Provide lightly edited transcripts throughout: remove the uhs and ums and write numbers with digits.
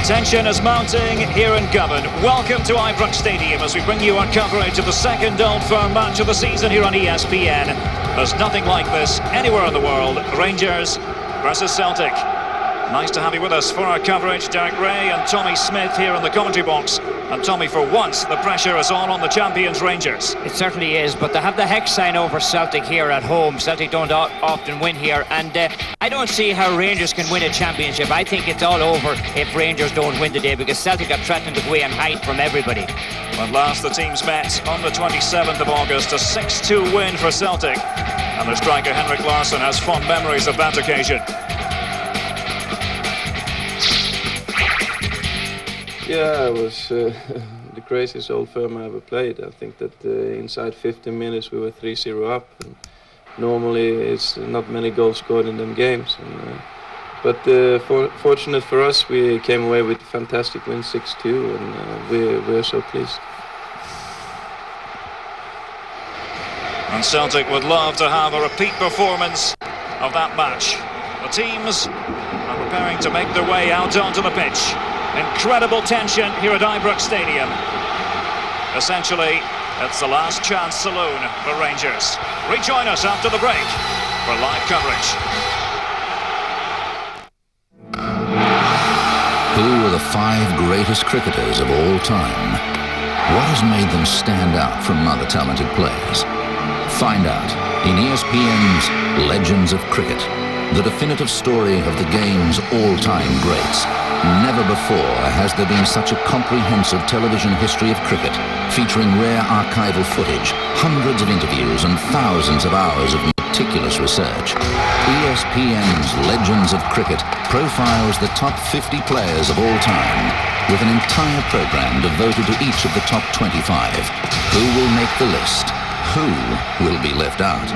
tension is mounting here in Govan. Welcome to Ibrox Stadium as we bring you our coverage of the second Old Firm match of the season here on ESPN. There's nothing like this anywhere in the world. Rangers versus Celtic. Nice to have you with us for our coverage. Derek Ray and Tommy Smith here in the commentary box. And Tommy, for once, the pressure is all on the champions Rangers. It certainly is, but they have the hex sign over Celtic here at home. Celtic don't often win here, and I don't see how Rangers can win a championship. I think it's all over if Rangers don't win today, because Celtic are threatening to go away and hide from everybody. At last, the teams met on the 27th of August, a 6-2 win for Celtic. And their striker Henrik Larsson has fond memories of that occasion. Yeah, it was the craziest Old Firm I ever played. I think that inside 15 minutes we were 3-0 up. And normally it's not many goals scored in them games. But fortunate for us, we came away with a fantastic win, 6-2, and we're so pleased. And Celtic would love to have a repeat performance of that match. The teams are preparing to make their way out onto the pitch. Incredible tension here at Ibrox Stadium. Essentially, it's the last chance saloon for Rangers. Rejoin us after the break for live coverage. Who are the 5 greatest cricketers of all time? What has made them stand out from other talented players? Find out in ESPN's Legends of Cricket, the definitive story of the game's all-time greats. Never before has there been such a comprehensive television history of cricket, featuring rare archival footage, hundreds of interviews and thousands of hours of meticulous research. ESPN's Legends of Cricket profiles the top 50 players of all time, with an entire program devoted to each of the top 25. Who will make the list? Who will be left out?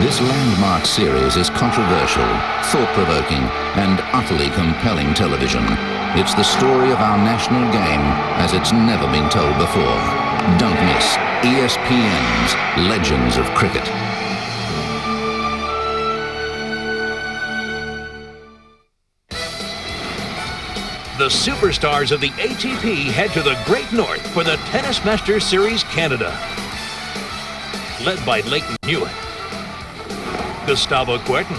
This landmark series is controversial, thought-provoking, and utterly compelling television. It's the story of our national game as it's never been told before. Don't miss ESPN's Legends of Cricket. The superstars of the ATP head to the Great North for the Tennis Masters Series Canada. Led by Leighton Hewitt, Gustavo Kuerten,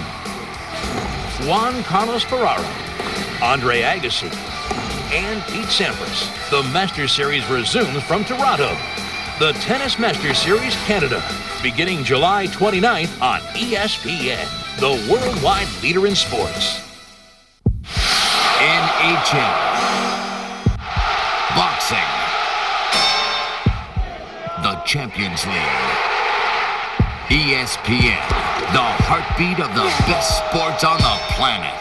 Juan Carlos Ferraro, Andre Agassi, and Pete Sampras. The Masters Series resumes from Toronto. The Tennis Masters Series Canada, beginning July 29th on ESPN, the worldwide leader in sports. NHL, boxing, the Champions League. ESPN, the heartbeat of the best sports on the planet.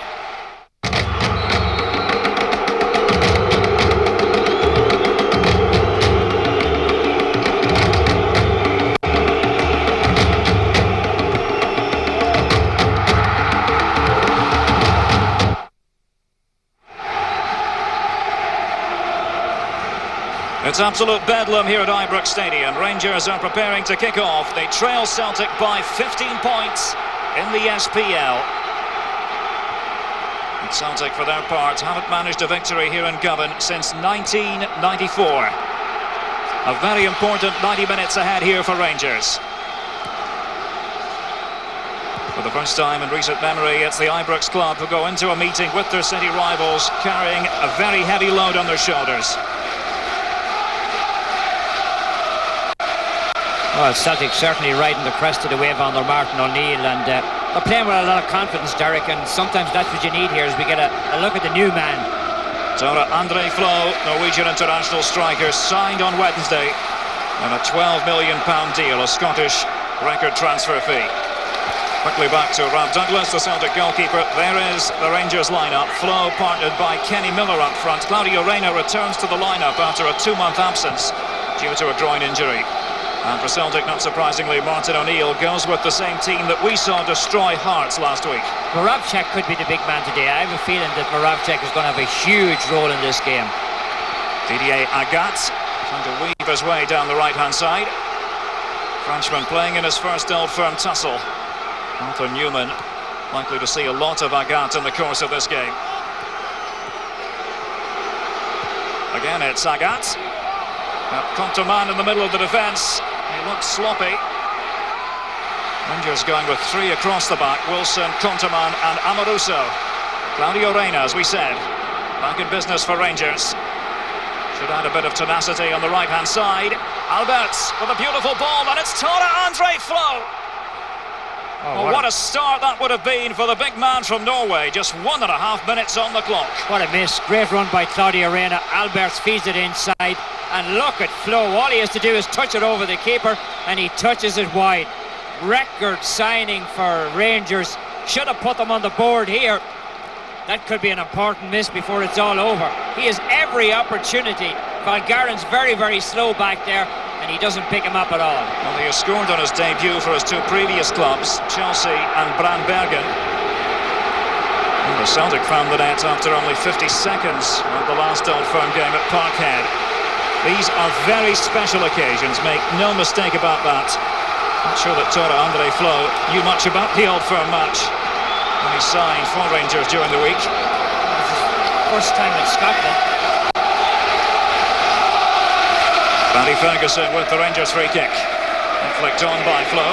It's absolute bedlam here at Ibrox Stadium. Rangers are preparing to kick off. They trail Celtic by 15 points in the SPL. And Celtic, for their part, haven't managed a victory here in Govan since 1994. A very important 90 minutes ahead here for Rangers. For the first time in recent memory, it's the Ibrox club who go into a meeting with their city rivals carrying a very heavy load on their shoulders. Well, Celtic certainly riding the crest of the wave on their Martin O'Neill, and they're playing with a lot of confidence, Derek, and sometimes that's what you need here as we get a look at the new man. So Andre Flo, Norwegian international striker, signed on Wednesday on a £12 million deal, a Scottish record transfer fee. Quickly back to Rob Douglas, the Celtic goalkeeper. There is the Rangers lineup. Flo partnered by Kenny Miller up front. Claudio Reyna returns to the lineup after a 2-month absence due to a groin injury. And for Celtic, not surprisingly, Martin O'Neill goes with the same team that we saw destroy Hearts last week. Moravcik could be the big man today. I have a feeling that Moravcik is going to have a huge role in this game. Didier Agat trying to weave his way down the right-hand side. Frenchman playing in his first Old Firm tussle. Arthur Newman likely to see a lot of Agat in the course of this game. Again, it's Agat. Conterman in the middle of the defence. He looks sloppy. Rangers going with three across the back. Wilson, Conterman and Amoruso. Claudio Reyna, as we said, back in business for Rangers. Should add a bit of tenacity on the right-hand side. Alberts with a beautiful ball, and it's Tore-André Flo. Oh, what a start that would have been for the big man from Norway. Just 1.5 minutes on the clock. What a miss. Great run by Claudio Reyna. Alberts feeds it inside. And look at Flo. All he has to do is touch it over the keeper, and he touches it wide. Record signing for Rangers. Should have put them on the board here. That could be an important miss before it's all over. He has every opportunity. Valgaren's very, very slow back there, and he doesn't pick him up at all. Well, he has scored on his debut for his two previous clubs, Chelsea and Brandbergen. And the Celtic found the net after only 50 seconds of the last Old Firm game at Parkhead. These are very special occasions, make no mistake about that. Not sure that Tore-André Flo knew much about the Old Firm match when he signed for Rangers during the week. First time in Scotland. Barry Ferguson with the Rangers free kick. Flicked on by Flo.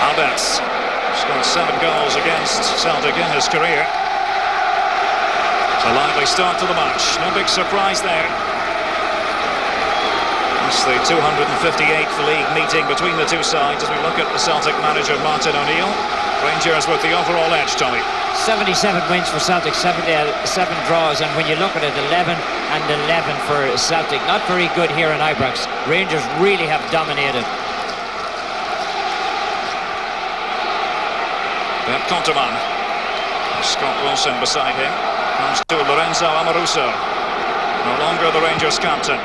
Alberts scored 7 goals against Celtic in his career. It's a lively start to the match. No big surprise there. It's the 258th league meeting between the two sides as we look at the Celtic manager Martin O'Neill. Rangers with the overall edge, Tommy. 77 wins for Celtic, 7 draws, and when you look at it, 11 and 11 for Celtic. Not very good here in Ibrox. Rangers really have dominated. Conterman. Scott Wilson beside him. Comes to Lorenzo Amoruso. No longer the Rangers captain.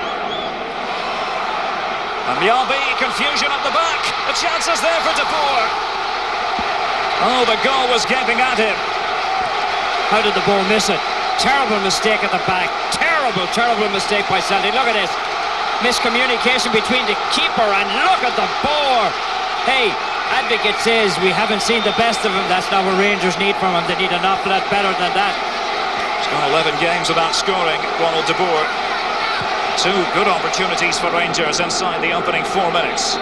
And Mjallby, confusion at the back. The chance is there for De Boer. Oh, the goal was gaping at him. How did the ball miss it? Terrible mistake at the back. Terrible mistake by Celtic. Look at this. Miscommunication between the keeper, and look at the ball. Hey, Advocate says we haven't seen the best of him. That's not what Rangers need from him. They need an awful lot better than that. He's got 11 games without scoring, Ronald De Boer. 2 good opportunities for Rangers inside the opening 4 minutes.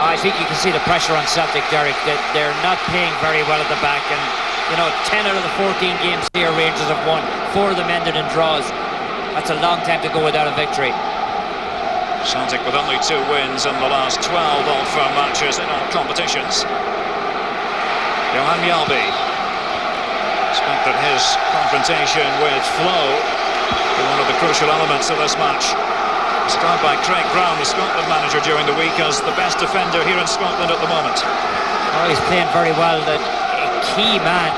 I think you can see the pressure on Celtic, Derek, that they're not playing very well at the back, and you know, 10 out of the 14 games here Rangers have won. 4 of them ended in draws. That's a long time to go without a victory. Celtic with only 2 wins in the last 12 Old Firm matches in all competitions. Johan Mjallby expected his confrontation with Flo be one of the crucial elements of this match. Described by Craig Brown, the Scotland manager, during the week as the best defender here in Scotland at the moment. Oh, he's playing very well. A key man.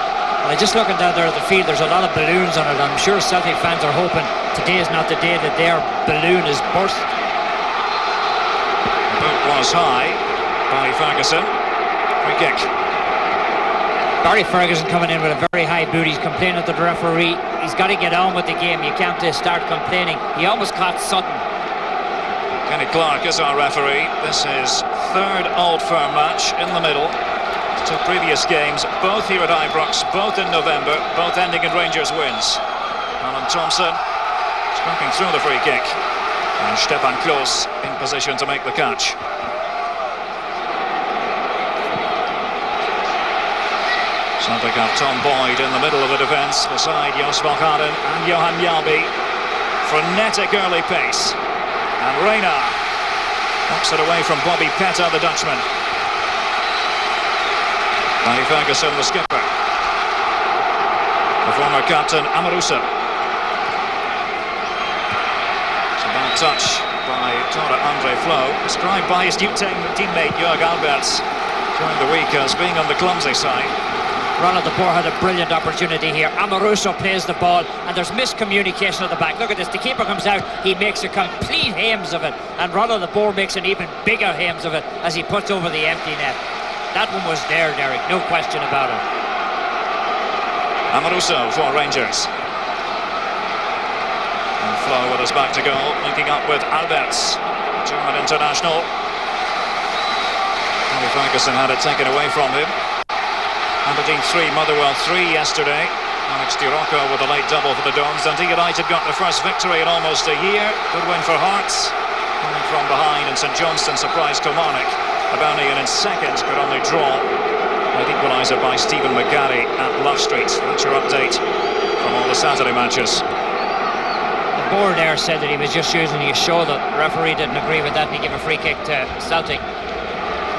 And just looking down there at the field, there's a lot of balloons on it. I'm sure Celtic fans are hoping today is not the day that their balloon is burst. The boot was high. Barry Ferguson. Free kick. Barry Ferguson coming in with a very high boot. He's complaining to the referee. He's got to get on with the game. You can't start complaining. He almost caught Sutton. Kenny Clark is our referee. This is 3rd Old Firm match in the middle. 2 previous games, both here at Ibrox, both in November, both ending in Rangers wins. Alan Thompson smoking through the free kick. And Stefan Klos in position to make the catch. Celtic have Tom Boyd in the middle of the defence beside Jos Valgaeren and Johan Mjallby. Frenetic early pace. And Reyna knocks it away from Bobby Petta, the Dutchman. Barry Ferguson, the skipper. The former captain, Amoruso. It's a bad touch by Tore-André Flo, described by his new teammate, Jörg Alberts, during the week as being on the clumsy side. Ronald De Boer had a brilliant opportunity here. Amoruso plays the ball, and there's miscommunication at the back. Look at this, the keeper comes out, he makes a complete hames of it, and Ronald De Boer makes an even bigger hames of it as he puts over the empty net. That one was there, Derek, no question about it. Amoruso for Rangers. And Flo with his back to goal, linking up with Alberts, German international. Barry Ferguson had it taken away from him. Aberdeen 3, Motherwell 3 yesterday. Alex Di Rocco with a late double for the Dons. Dundee United got their first victory in almost a year. Good win for Hearts. Coming from behind, and St Johnstone surprised Kilmarnock. Hibernian in second could only draw. Late equaliser by Stephen McGarry at Love Street. That's your update from all the Saturday matches. The board there said that he was just using his shoulder. The referee didn't agree with that, and he gave a free kick to Celtic.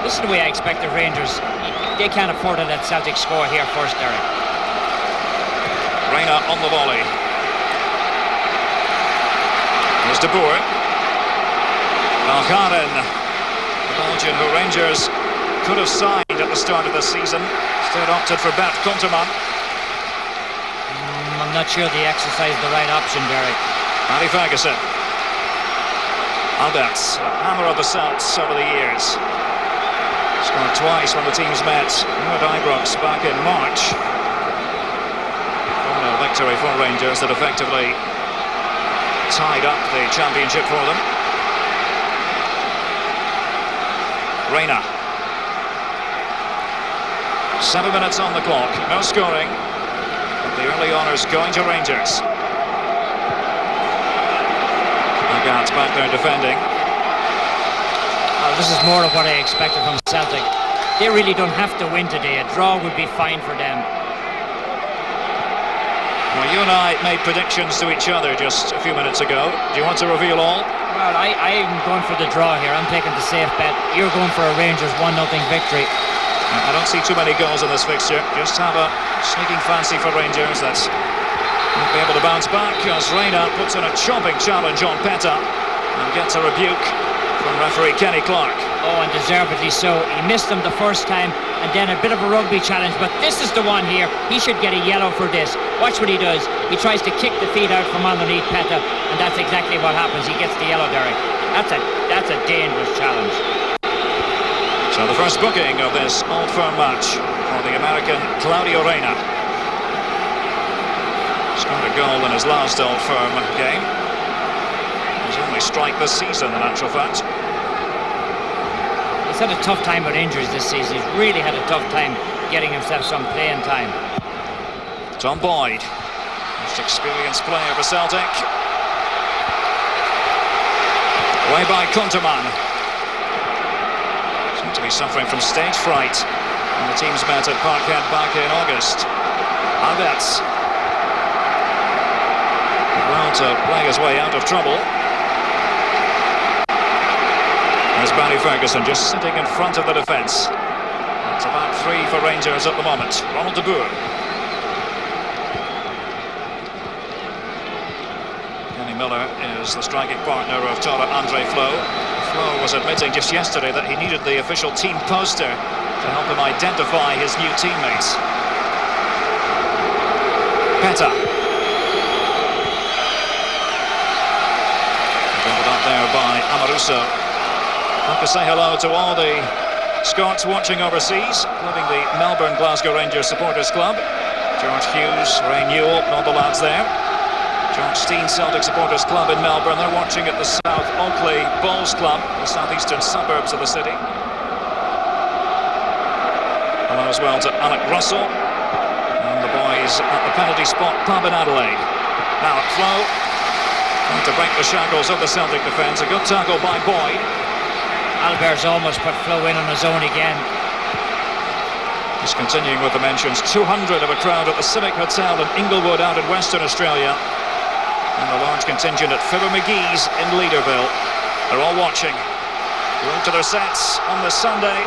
This is the way I expect the Rangers. They can't afford to let Celtic score here first, Derek. Reina on the volley. Here's De Boer. Valgaeren, the Belgian who Rangers could have signed at the start of the season, instead opted for Bert Konteman. I'm not sure they exercised the right option, Derek. Paddy Ferguson. Alberts, a hammer of the Celts over the years. Scored twice when the teams met at Ibrox back in March. 4-0 victory for Rangers that effectively tied up the championship for them. Reina. 7 minutes on the clock, no scoring. But the early honours going to Rangers. Lagat's back there defending. This is more of what I expected from Celtic. They really don't have to win today. A draw would be fine for them. Well, you and I made predictions to each other just a few minutes ago. Do you want to reveal all? Well, I'm going for the draw here. I'm taking the safe bet. You're going for a Rangers 1-0 victory. I don't see too many goals in this fixture. Just have a sneaking fancy for Rangers. That's won't be able to bounce back as Reina puts in a chopping challenge on Peta and gets a rebuke from referee Kenny Clark. Oh, and deservedly so. He missed them the first time, and then a bit of a rugby challenge, but this is the one here. He should get a yellow for this. Watch what he does. He tries to kick the feet out from underneath Peta, and that's exactly what happens. He gets the yellow, Derek. That's a dangerous challenge. So the first booking of this Old Firm match for the American Claudio Reina. Scored a goal in his last Old Firm game. His only strike this season, in actual fact. He's had a tough time with injuries this season. He's really had a tough time getting himself some playing time. Tom Boyd, most experienced player for Celtic. Away by Konteman. Seemed to be suffering from stage fright when the teams met at Parkhead back in August. Alberts. Well to play his way out of trouble. There's Barry Ferguson just sitting in front of the defence. It's about 3 for Rangers at the moment. Ronald De Boer. Kenny Miller is the striking partner of Tara Andre Flo. Flo was admitting just yesterday that he needed the official team poster to help him identify his new teammates. Peta. Brought up there by Amoruso. I'd like to say hello to all the Scots watching overseas, including the Melbourne Glasgow Rangers Supporters Club. George Hughes, Ray Newell, and all the lads there. George Steen Celtic Supporters Club in Melbourne. They're watching at the South Oakley Bowls Club, the southeastern suburbs of the city. Hello as well to Alec Russell and the boys at the penalty spot pub in Adelaide. Now at Flo, trying to break the shackles of the Celtic defence. A good tackle by Boyd. Albert's almost put Flo in on his own again. Just continuing with the mentions, 200 of a crowd at the Civic Hotel in Inglewood out in Western Australia. And a large contingent at Fibber McGee's in Leaderville. They're all watching. Going to their sets on this Sunday.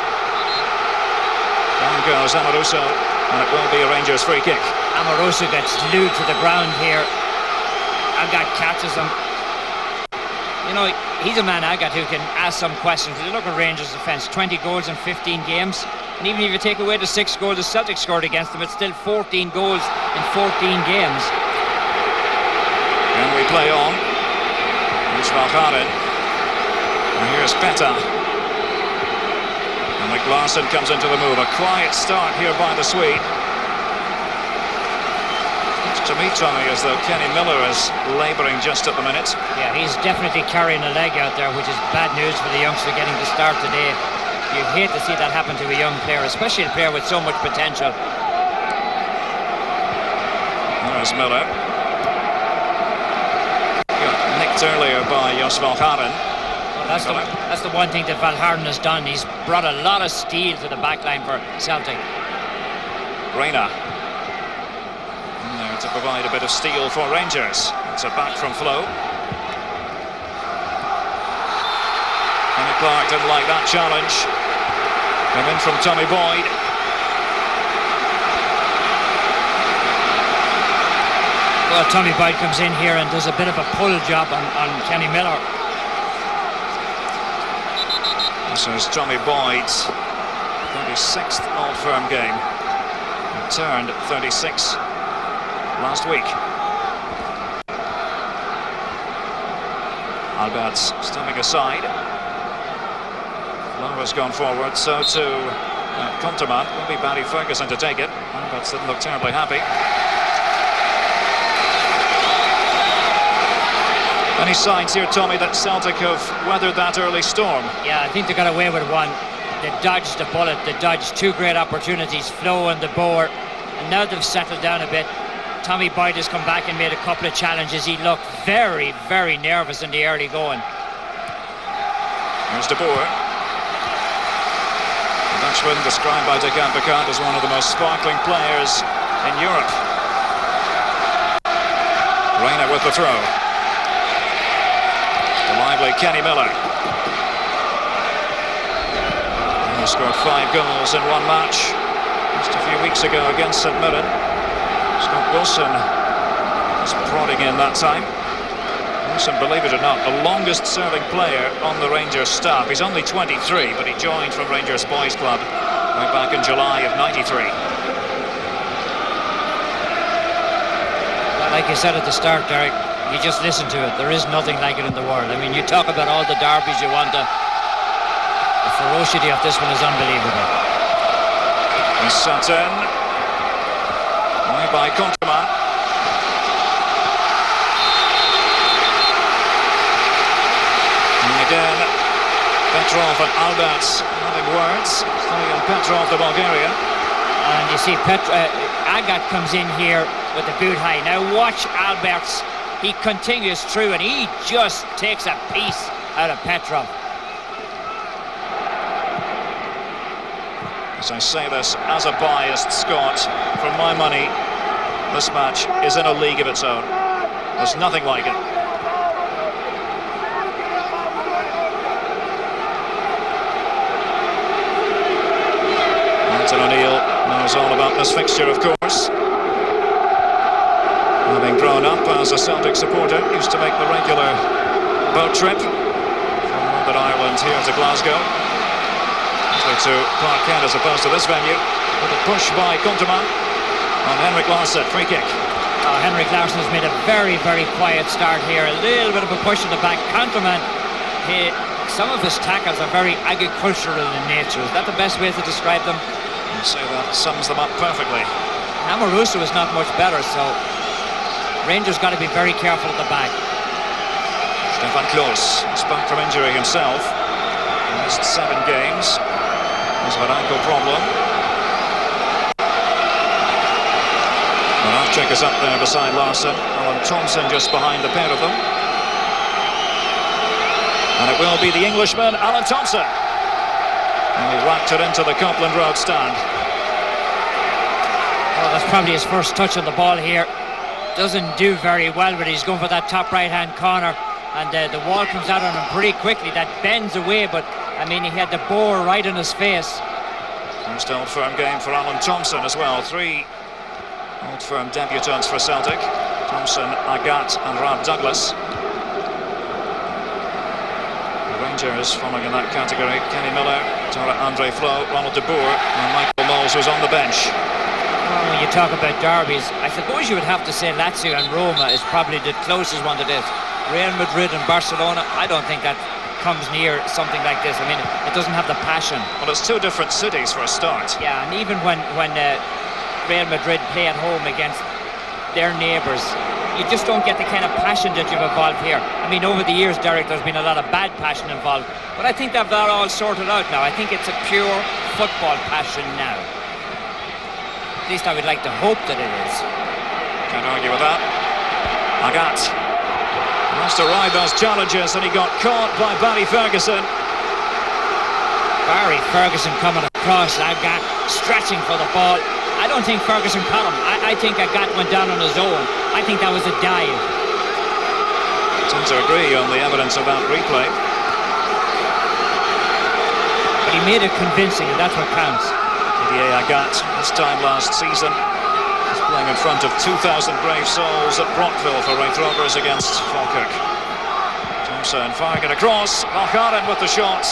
Down goes Amoruso, and it will be a Rangers free kick. Amoruso gets glued to the ground here. Agat catches him. You know, he's a man, Agat, who can ask some questions. If you look at Rangers' defence, 20 goals in 15 games. And even if you take away the 6 goals the Celtic scored against them, it's still 14 goals in 14 games. And we play on. Here's Valgaeren. And here's Peta. And McLaughlin comes into the move. A quiet start here by the Swede. To me, Tommy, as though Kenny Miller is labouring just at the minute. Yeah, he's definitely carrying a leg out there, which is bad news for the youngster getting to start today. You hate to see that happen to a young player, especially a player with so much potential. There's Miller. Got nicked earlier by Jos Valgaeren. That's the one thing that Valgaeren has done. He's brought a lot of steel to the back line for Celtic. Reina. In there to provide a bit of steel for Rangers. It's a back from Flo. Kenny Clark didn't like that challenge. Came in from Tommy Boyd. Well, Tommy Boyd comes in here and does a bit of a pull job on Kenny Miller. This is Tommy Boyd's 36th Old Firm game. He turned 36 last week. Albert's stepping aside. Laura's gone forward, so too Conterman. Will be Barry Ferguson to take it. Albert's didn't look terribly happy. Any signs here, Tommy, that Celtic have weathered that early storm? Yeah, I think they got away with one. They dodged the bullet, they dodged two great opportunities, Flo and De Boer, and now they've settled down a bit. Tommy Boyd has come back and made a couple of challenges. He looked very, very nervous in the early going. Here's De Boer. The Dutchman, described by Dick Advocaat as one of the most sparkling players in Europe. Reina with the throw. The lively Kenny Miller. He scored 5 goals in one match just a few weeks ago against St Mirren. Scott Wilson was prodding in that time. Wilson, believe it or not, the longest serving player on the Rangers staff. He's only 23, but he joined from Rangers Boys Club way back in July of '93. Well, like you said at the start, Derek, you just listen to it. There is nothing like it in the world. I mean, you talk about all the derbies you want to. The ferocity of this one is unbelievable. He's sat in. Away by Conterman. And again, Petrov and Alberts having words. Stelian Petrov, the Bulgarian. And you see Agat comes in here with the boot high. Now watch Alberts. He continues through and he just takes a piece out of Petrov. As I say this as a biased Scot, for my money, this match is in a league of its own. There's nothing like it. Martin O'Neill knows all about this fixture, of course. Having grown up as a Celtic supporter, used to make the regular boat trip from Northern Ireland here to Glasgow. Usually to Parkhead as opposed to this venue. With a push by Conterman on Henrik Larsson, free kick. Henrik Larsson has made a very, very quiet start here. A little bit of a push in the back. Conterman, some of his tackles are very agricultural in nature. Is that the best way to describe them? I'd say that sums them up perfectly. Amoruso is not much better, so Rangers got to be very careful at the back. Stefan Klos is back from injury himself. He missed 7 games. He's got an ankle problem. Moravcik is up there beside Larsson. Alan Thompson just behind the pair of them. And it will be the Englishman, Alan Thompson. And he whacked it into the Copeland Road stand. Well, that's probably his first touch on the ball here. Doesn't do very well, but he's going for that top right-hand corner. And the wall comes out on him pretty quickly. That bends away, but I mean, he had the bore right in his face. First Old Firm game for Alan Thompson as well. 3 Old Firm debutants for Celtic. Thompson, Agat and Rob Douglas. The Rangers following in that category. Kenny Miller, Andre Flo, Ronald De Boer, and Michael Moles was on the bench. Well, when you talk about derbies, I suppose you would have to say Lazio and Roma is probably the closest one to this. Real Madrid and Barcelona, I don't think that comes near something like this. I mean, it doesn't have the passion. Well, it's 2 different cities for a start. Yeah, and even when Real Madrid play at home against their neighbours, you just don't get the kind of passion that you've evolved here. I mean, over the years, Derek, there's been a lot of bad passion involved, but I think they've got all sorted out now. I think it's a pure football passion now. At least I would like to hope that it is. Can't argue with that. Agat must have ride those challenges, and he got caught by Barry Ferguson. Barry Ferguson coming across, Agat stretching for the ball. I don't think Ferguson caught him. I think Agat went down on his own. I think that was a dive. I tend to agree on the evidence of that replay. But he made it convincing, and that's what counts. Didier Agat, this time last season, was playing in front of 2,000 brave souls at Brockville for Wraith Rovers against Falkirk. Thompson firing it across. Malkarin with the shot.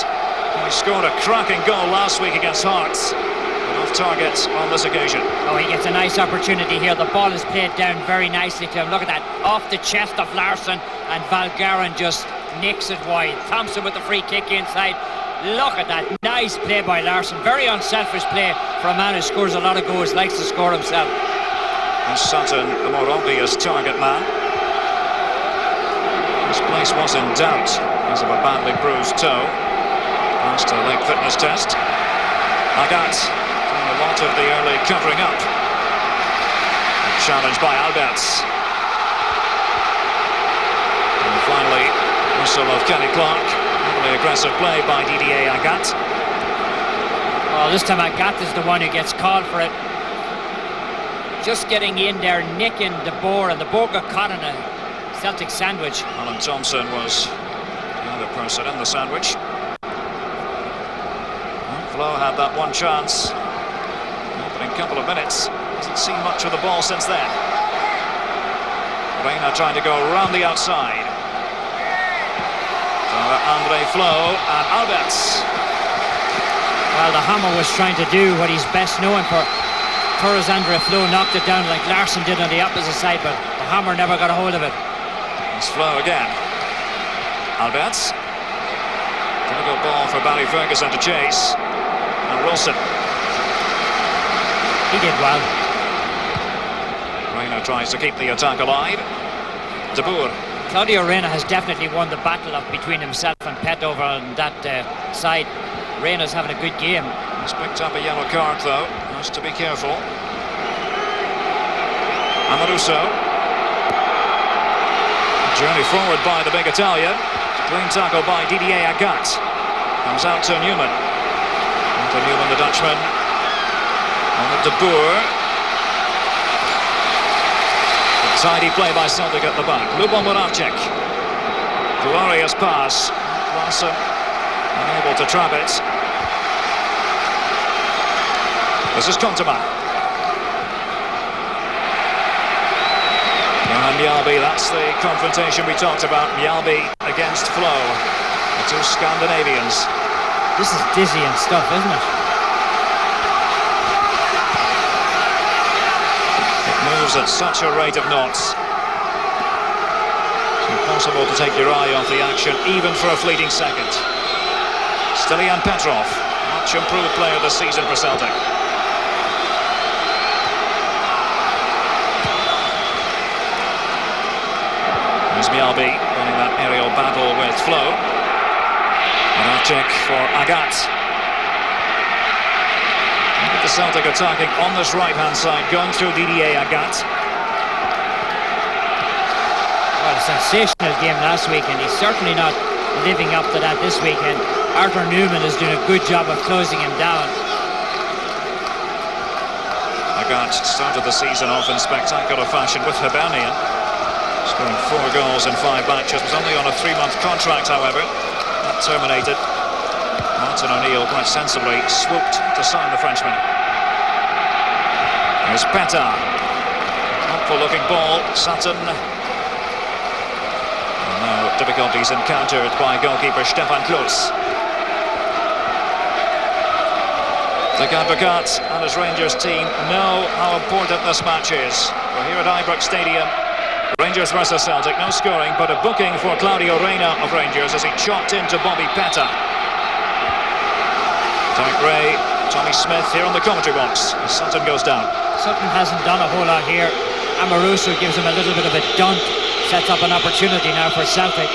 He scored a cracking goal last week against Hearts. But off target on this occasion. Oh, he gets a nice opportunity here. The ball is played down very nicely to him. Look at that. Off the chest of Larsson, and Valgarin just nicks it wide. Thompson with the free kick inside. Look at that. Nice play by Larsson. Very unselfish play for a man who scores a lot of goals, likes to score himself. And Sutton, the more obvious target man. His place was in doubt because of a badly bruised toe. Passed a late fitness test. Agat doing a lot of the early covering up. Challenged by Alberts. And finally, whistle of Kenny Clark. Really aggressive play by Didier Agat. Oh, this time Agat is the one who gets called for it. Just getting in there, nicking De Boer, and De Boer got caught in a Celtic sandwich. Alan Thompson was the other person in the sandwich. Flo had that one chance. Opening couple of minutes. Hasn't seen much of the ball since then. Reina trying to go around the outside. Andre Flo and Alberts. Well, the Hammer was trying to do what he's best known for. Torres Andre Flo knocked it down like Larsson did on the opposite side, but the Hammer never got a hold of it. It's Flo again. Alberts. Difficult ball for Barry Ferguson to chase. And Wilson. He did well. Reina tries to keep the attack alive. De Boer. Claudio Reina has definitely won the battle of between himself and Petover on that side. Reina's having a good game. He's picked up a yellow card though. Has to be careful. Amaruso. Journey forward by the big Italian. Clean tackle by Didier Agat. Comes out to Newman. To Newman, the Dutchman. On the De Boer. Tidy play by Celtic at the back. Lubomir Moravcik. Glorious pass. Larsson unable to trap it. This is Kontama. And Mjällby, that's the confrontation we talked about. Mjällby against Flo. The two Scandinavians. This is dizzying stuff, isn't it? Moves at such a rate of knots. It's impossible to take your eye off the action, even for a fleeting second. Stilian Petrov, much improved player this season for Celtic. There's Mjällby winning that aerial battle with Flo. Moravcik for Agat. The Celtic attacking on this right-hand side, going through Didier Agat. Well, a sensational game last week, and he's certainly not living up to that this weekend. Arthur Newman is doing a good job of closing him down. Agat started the season off in spectacular fashion with Hibernian, scoring 4 goals in 5 matches. Was only on a 3-month contract, however. That terminated. Martin O'Neill quite sensibly swooped to sign the Frenchman. There's Peta. Hopeful looking ball. Sutton. And now difficulties encountered by goalkeeper Stefan Klose. The Advocat and his Rangers team know how important this match is. We're here at Ibrox Stadium. Rangers versus Celtic. No scoring, but a booking for Claudio Reina of Rangers as he chopped into Bobby Peta. Derek Ray, Tommy Smith here on the commentary box. Sutton goes down. Sutton hasn't done a whole lot here. Amaruso gives him a little bit of a dunt. Sets up an opportunity now for Celtic.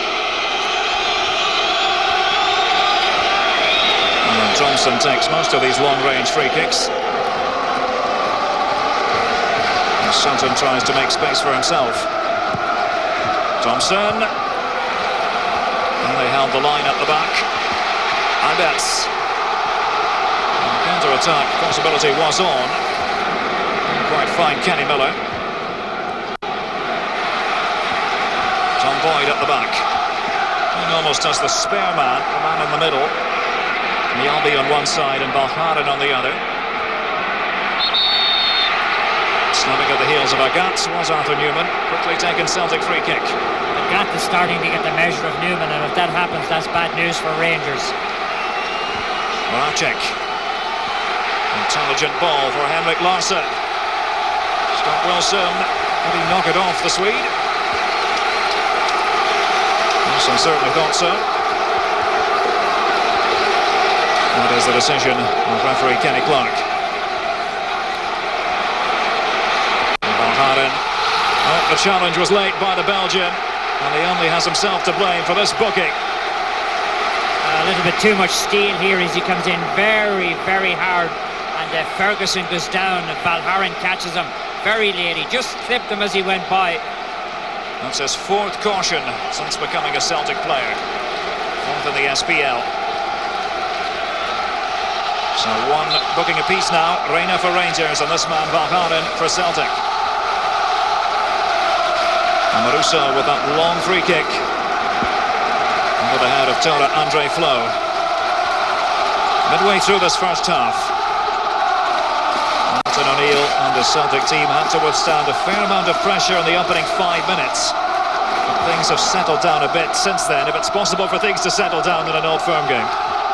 And Thompson takes most of these long-range free kicks. And Sutton tries to make space for himself. Thompson. And they held the line at the back. Albets. Counter-attack possibility was on. Didn't quite find Kenny Miller. Tom Boyd at the back. And almost as the spare man, the man in the middle. Mjällby on one side and Balharen on the other. Slamming at the heels of Agat was Arthur Newman. Quickly taken Celtic free kick. Agat is starting to get the measure of Newman, and if that happens, that's bad news for Rangers. Retake. Intelligent ball for Henrik Larsson. Scott Wilson. Did he knock it off the Swede? Wilson certainly thought so. That is the decision of referee Kenny Clark. Balharen. Oh, the challenge was late by the Belgian, and he only has himself to blame for this booking. A little bit too much steel here as he comes in very, very hard, and Ferguson goes down and Balharen catches him very late. He just clipped him as he went by. That's his fourth caution since becoming a Celtic player. Fourth in the SPL. So one booking apiece now. Reina for Rangers and this man Balharen for Celtic. Amaruso with that long free kick. Over the head of Tora Andre Flo. Midway through this first half, Martin O'Neill and the Celtic team had to withstand a fair amount of pressure in the opening 5 minutes. But things have settled down a bit since then, if it's possible for things to settle down in an Old Firm game.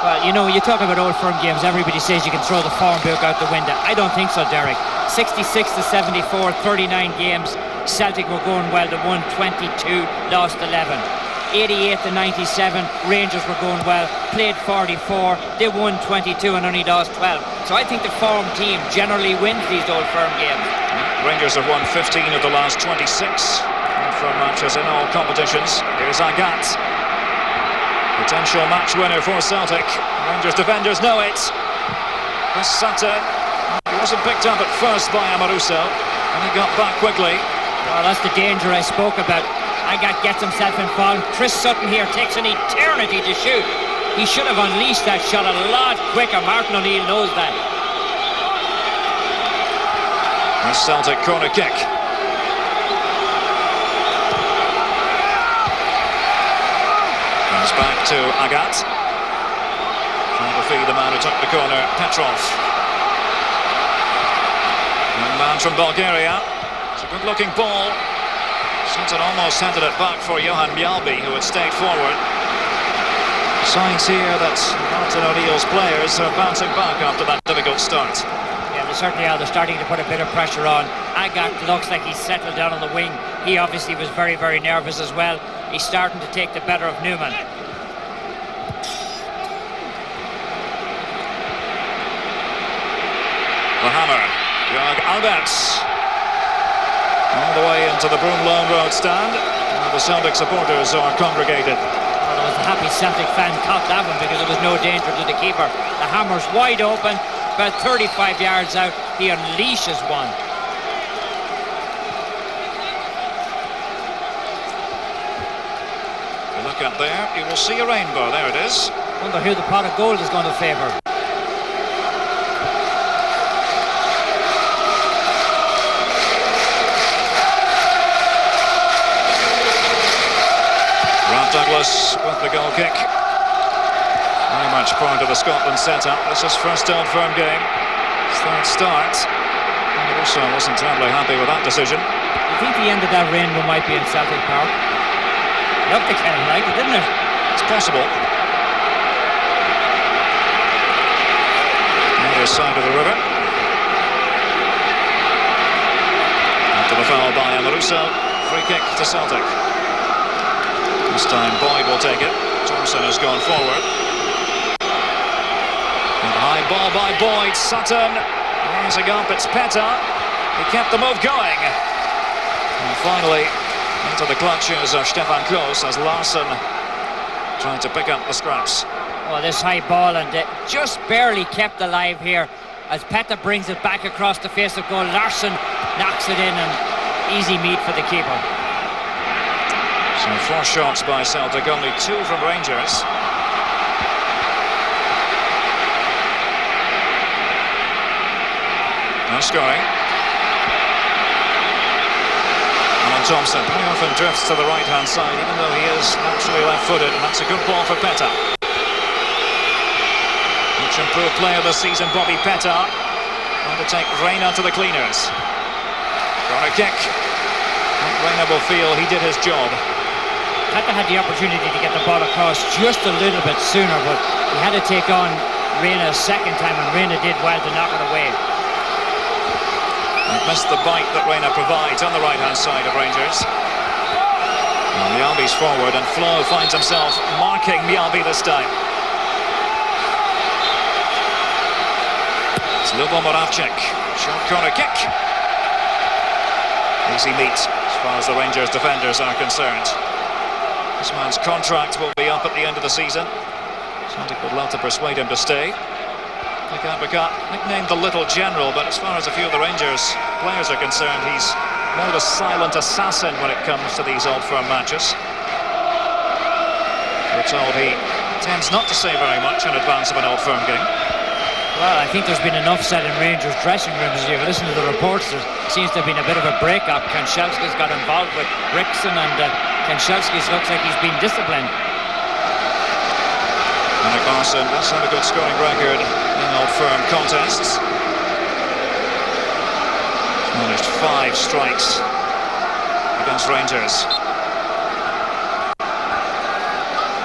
Well, you know, you talk about Old Firm games, everybody says you can throw the form book out the window. I don't think so, Derek. 66 to 74, 39 games. Celtic were going well. They won 22, lost 11. 88 to 97, Rangers were going well, played 44, they won 22 and only lost 12. So I think the form team generally wins these Old Firm games. Rangers have won 15 of the last 26 Old Firm matches in all competitions. Here's Agat. Potential match winner for Celtic. Rangers defenders know it. Chris Sutton. He wasn't picked up at first by Amaruso, and he got back quickly. Well, that's the danger I spoke about. Agat gets himself involved. Chris Sutton here takes an eternity to shoot. He should have unleashed that shot a lot quicker. Martin O'Neill knows that. A Celtic corner kick. Comes back to Agat. Trying to feed the man who took the corner, Petrov. Young man from Bulgaria. It's a good-looking ball. Sutton almost handed it back for Johan Mjällby, who had stayed forward. Signs here that Martin O'Neill's players are bouncing back after that difficult start. Yeah, they certainly are. They're starting to put a bit of pressure on. Agat looks like he's settled down on the wing. He obviously was very, very nervous as well. He's starting to take the better of Newman. The hammer, Jörg Alberts. All the way into the Broom Lone Road stand, where the Celtic supporters are congregated. Well, it was a happy Celtic fan caught that one because there was no danger to the keeper. The hammer's wide open, about 35 yards out. He unleashes one. You look up there, you will see a rainbow. There it is. Wonder who the pot of gold is going to favour. Douglas with the goal kick. Very much part of the Scotland setup. This is first Old Firm game. Third start. And also wasn't terribly happy with that decision. You think the end of that rainbow might be in Celtic Park? Looked the kind of like it, didn't it? It's possible. Other side of the river. After the foul by Amaruso, free kick to Celtic. This time Boyd will take it. Thompson has gone forward. And the high ball by Boyd. Sutton rising up. It's Peta. He kept the move going. And finally into the clutches of Stefan Klos as Larsson trying to pick up the scraps. Oh, this high ball and just barely kept alive here. as Petta brings it back across the face of goal. Larsson knocks it in, and easy meet for the keeper. So 4 shots by Celtic, only 2 from Rangers. No scoring. Alan Thompson very often drifts to the right-hand side, even though he is naturally left-footed, and that's a good ball for Petta. Much improved player this season, Bobby Petta, trying to take Reina to the cleaners. Corner kick. Reina will feel he did his job. Petta had the opportunity to get the ball across just a little bit sooner, but he had to take on Reina a second time, and Reina did well to knock it away. And missed the bite that Reina provides on the right-hand side of Rangers. Well, Mjällby's forward, and Flo finds himself marking Mjällby this time. It's Lubo Moravcik. Short corner kick. Easy meet as far as the Rangers defenders are concerned. This man's contract will be up at the end of the season. Celtic would love to persuade him to stay. Advocat, nicknamed the Little General, but as far as a few of the Rangers players are concerned, he's more the silent assassin when it comes to these Old Firm matches. We're told he tends not to say very much in advance of an Old Firm game. Well, I think there's been enough said in Rangers dressing rooms. As you've listened to the reports, there seems to have been a bit of a break-up. Kanchelskis got involved with Rickson, and Kanchelskis looks like he's been disciplined. Nick Larson does have a good scoring record in Old Firm contests. Managed 5 strikes against Rangers.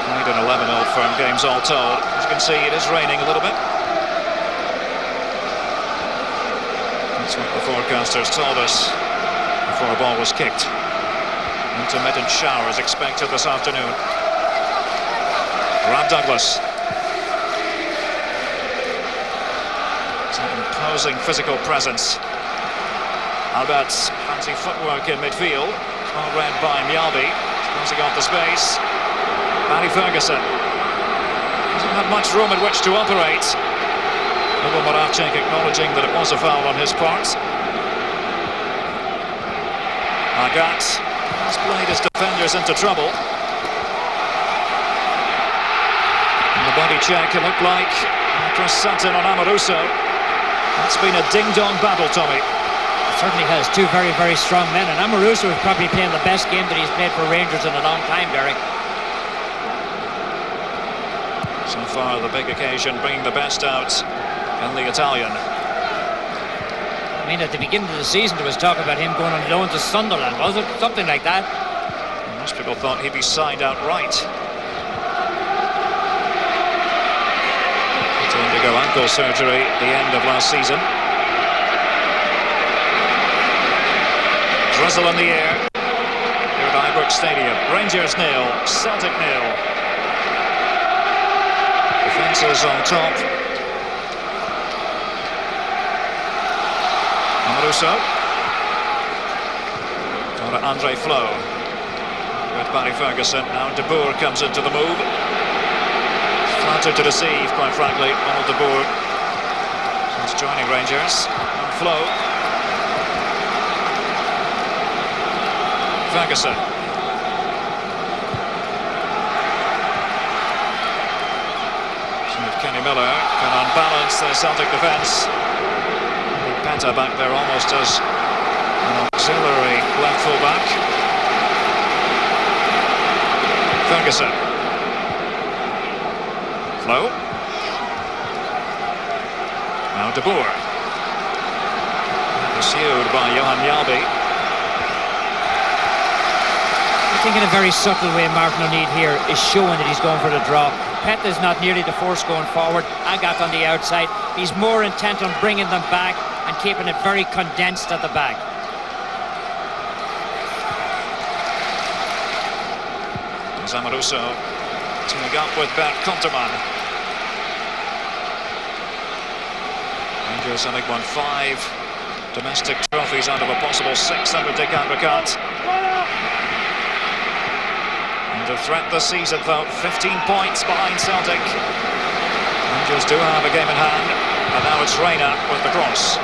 Played in 11 Old Firm games all told. As you can see, it is raining a little bit. That's what the forecasters told us before a ball was kicked. Intermittent showers expected this afternoon. Rob Douglas. It's an imposing physical presence. Albert's fancy footwork in midfield. Well read by Mjällby. Closing off the space. Barry Ferguson. Doesn't have much room in which to operate. Lubo Moravcik acknowledging that it was a foul on his part. Agat has played his defenders into trouble. The body check, it looked like Chris Sutton on Amoruso. It's been a ding-dong battle, Tommy. It certainly has. 2 very, very strong men, and Amoruso is probably playing the best game that he's played for Rangers in a long time, Derek. So far, the big occasion bringing the best out in the Italian. I mean, at the beginning of the season, there was talk about him going on loan to Sunderland, was it? Something like that. Most people thought he'd be signed outright. To undergo ankle surgery at the end of last season. Drizzle in the air here at Ibrox Stadium. Rangers 0, Celtic 0. Defences on top. Amoruso. Or Andre Flo. With Barry Ferguson. Now De Boer comes into the move. Flattered to deceive, quite frankly, Ronald De Boer. He's joining Rangers. And Flo. Ferguson. Kenny Miller can unbalance the Celtic defence. Petta back there almost as an auxiliary left full-back. Ferguson. Flo. Now De Boer. Pursued by Johan Mjällby. I think in a very subtle way, Martin O'Neill here is showing that he's going for the draw. Petta's not nearly the force going forward. Agat on the outside. He's more intent on bringing them back and keeping it very condensed at the back. Amoruso teaming up with Bert Konterman. Rangers having won 5 domestic trophies out of a possible 6 under Dick Advocat. Under threat this season though, 15 points behind Celtic. Rangers do have a game in hand. And now it's Reina with the cross.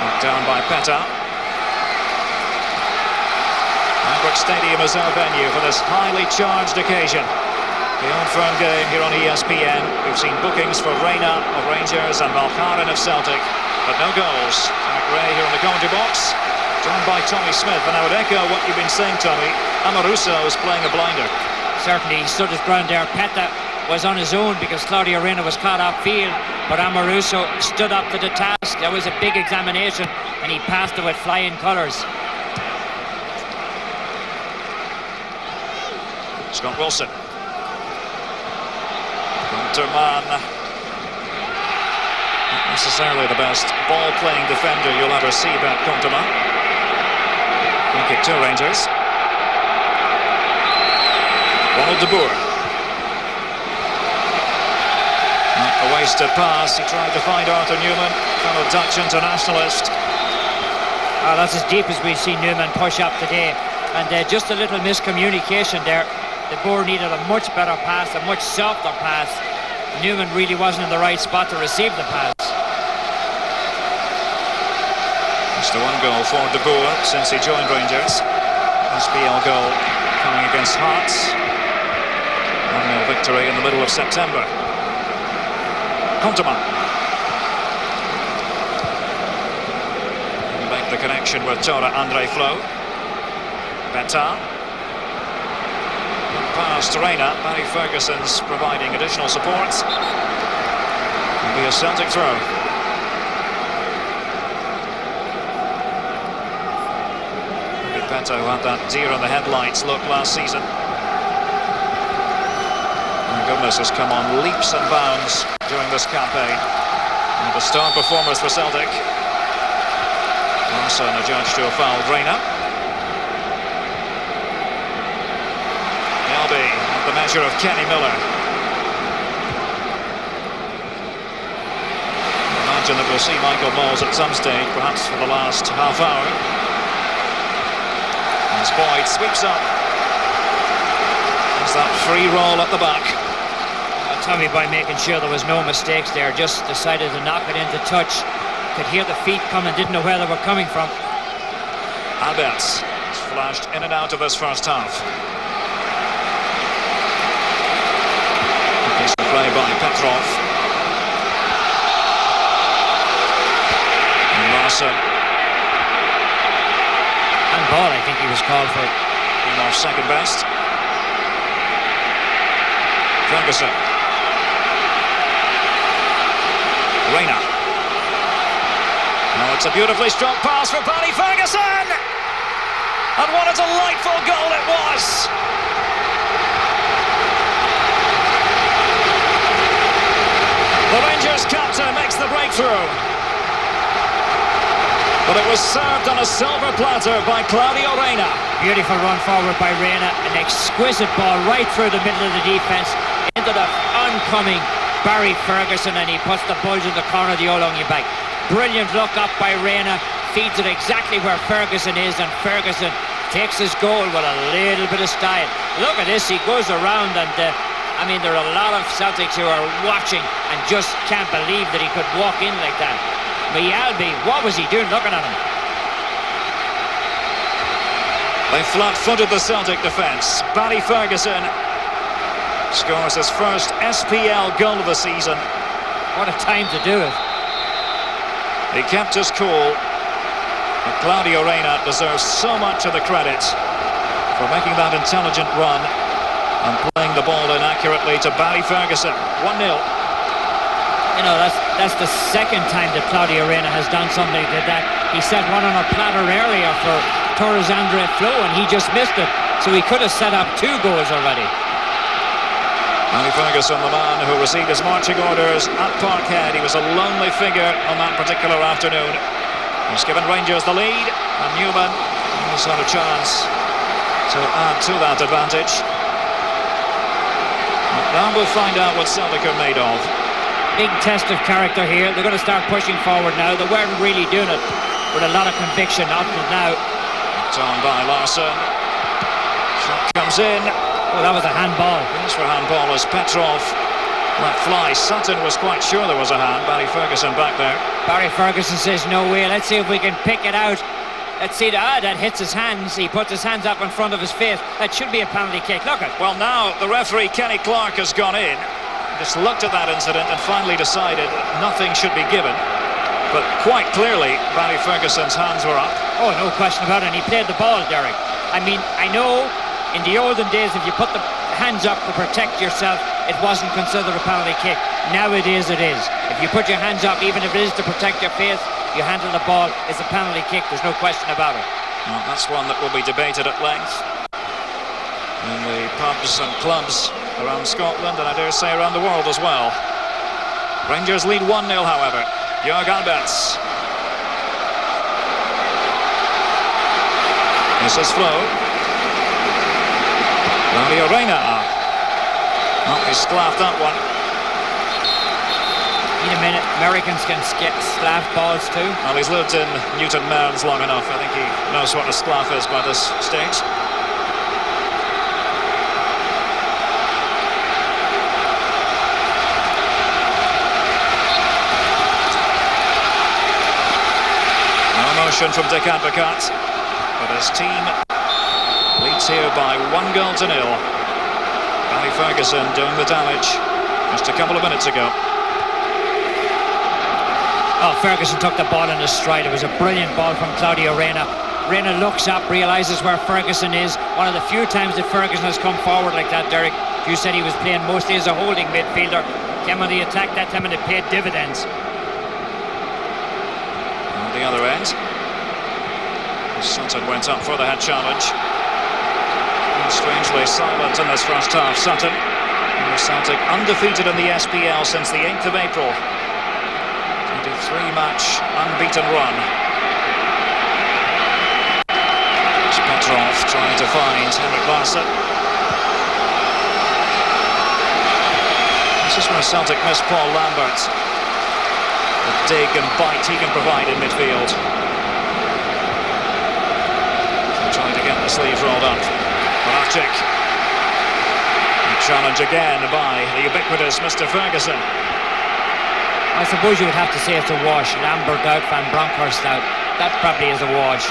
Knocked down by Peta. Hamburg Stadium is our venue for this highly charged occasion. The Old Firm game here on ESPN. We've seen bookings for Reina of Rangers and Valcharen of Celtic, but no goals. Mark Ray here in the commentary box, joined by Tommy Smith. And I would echo what you've been saying, Tommy. Amoruso is playing a blinder. Certainly, he stood his ground there. Peta was on his own because Claudio Reina was caught upfield, but Amoruso stood up to the task. That was a big examination, and he passed it with flying colours. Scott Wilson. Gunterman. Not necessarily the best ball-playing defender you'll ever see, that Gunterman. Free kick to Rangers. Ronald de Boer. Not a wasted pass. He tried to find Arthur Newman, fellow Dutch internationalist. That's as deep as we've seen Newman push up today. And just a little miscommunication there. De Boer needed a much better pass, a much softer pass. Newman really wasn't in the right spot to receive the pass. Just the one goal for De Boer since he joined Rangers. SPL goal coming against Hearts. 1-0 victory in the middle of September. Gunterman. Make the connection with Tore Andre Flo. Peta. Pass to Reina. Barry Ferguson's providing additional support. It'll be a Celtic throw. Peta, who had that deer in the headlights look last season. My goodness, has come on leaps and bounds during this campaign. One of the star performers for Celtic. Larson adjudged to have fouled Reina. At the measure of Kenny Miller. I imagine that we'll see Michael Mols at some stage, perhaps for the last half hour. As Boyd sweeps up. There's that free roll at the back. Tommy, by making sure there was no mistakes there, just decided to knock it into touch. Could hear the feet coming, didn't know where they were coming from. Alberts has flashed in and out of this first half. Play by Petrov. And Larson. And ball, I think he was called for. Being off second best. Ferguson. Reina. Now it's a beautifully strong pass for Barry Ferguson. And what a delightful goal it was. The Rangers captain makes the breakthrough. But it was served on a silver platter by Claudio Reina. Beautiful run forward by Reina. An exquisite ball right through the middle of the defence into the oncoming Barry Ferguson, and he puts the bulge in the corner of the Olongi back. Brilliant look up by Reina. Feeds it exactly where Ferguson is, and Ferguson takes his goal with a little bit of style. Look at this, he goes around, and I mean, there are a lot of Celtics who are watching and just can't believe that he could walk in like that. Mialbi, what was he doing looking at him? They flat-footed the Celtic defence. Barry Ferguson scores his first SPL goal of the season. What a time to do it. He kept his cool. But Claudio Reina deserves so much of the credit for making that intelligent run and playing the ball in accurately to Barry Ferguson. 1-0. You know, that's the second time that Claudio Reina has done something like that. He set one on a platter earlier for Torres Andre Flo, and he just missed it. So he could have set up 2 goals already. Barry Ferguson, the man who received his marching orders at Parkhead. He was a lonely figure on that particular afternoon. He's given Rangers the lead, and Newman has had a chance to add to that advantage. Now we'll find out what Celtic are made of. Big test of character here. They're going to start pushing forward now. They weren't really doing it with a lot of conviction up to now. It's on by Larson. Shot comes in. Oh, that was a handball. Yes, for handball as Petrov let fly. Sutton was quite sure there was a hand. Barry Ferguson back there. Barry Ferguson says no way. Let's see if we can pick it out. Let's see. That hits his hands. He puts his hands up in front of his face. That should be a penalty kick. Look at. Well, now the referee Kenny Clark has gone in, just looked at that incident and finally decided nothing should be given. But quite clearly, Barry Ferguson's hands were up. Oh, no question about it. And he played the ball, Derek. I mean, I know in the olden days, if you put the hands up to protect yourself, it wasn't considered a penalty kick. Now it is, it is. If you put your hands up, even if it is to protect your face, you handle the ball, it's a penalty kick. There's no question about it. Well, that's one that will be debated at length in the pubs and clubs around Scotland, and I dare say around the world as well. Rangers lead 1-0, however. Jörg Alberts. This is Flo. Mario Reina. Oh, he sclaffed that one. In a minute, Americans can sclaff balls too. Well, he's lived in Newton Mearns long enough. I think he knows what a sclaff is by this stage. Motion from Dick Advocat, but his team leads here by 1-0. Barry Ferguson doing the damage just a couple of minutes ago. Oh, Ferguson took the ball in his stride. It was a brilliant ball from Claudio Reina. Reina looks up, realises where Ferguson is. One of the few times that Ferguson has come forward like that, Derek. You said he was playing mostly as a holding midfielder. Came on the attack that time and it paid dividends. On the other end, Sutton went up for the head challenge. And strangely silent in this first half. Sutton, Celtic undefeated in the SPL since the 8th of April. 23-match unbeaten run. It's Petrov trying to find Henrik Larsson. This is where Celtic missed Paul Lambert. The dig and bite he can provide in midfield. Trying to get the sleeve rolled up. Retake. Challenge again by the ubiquitous Mr. Ferguson. I suppose you would have to say it's a wash. Lambert out, Van Bronckhorst out. That probably is a wash.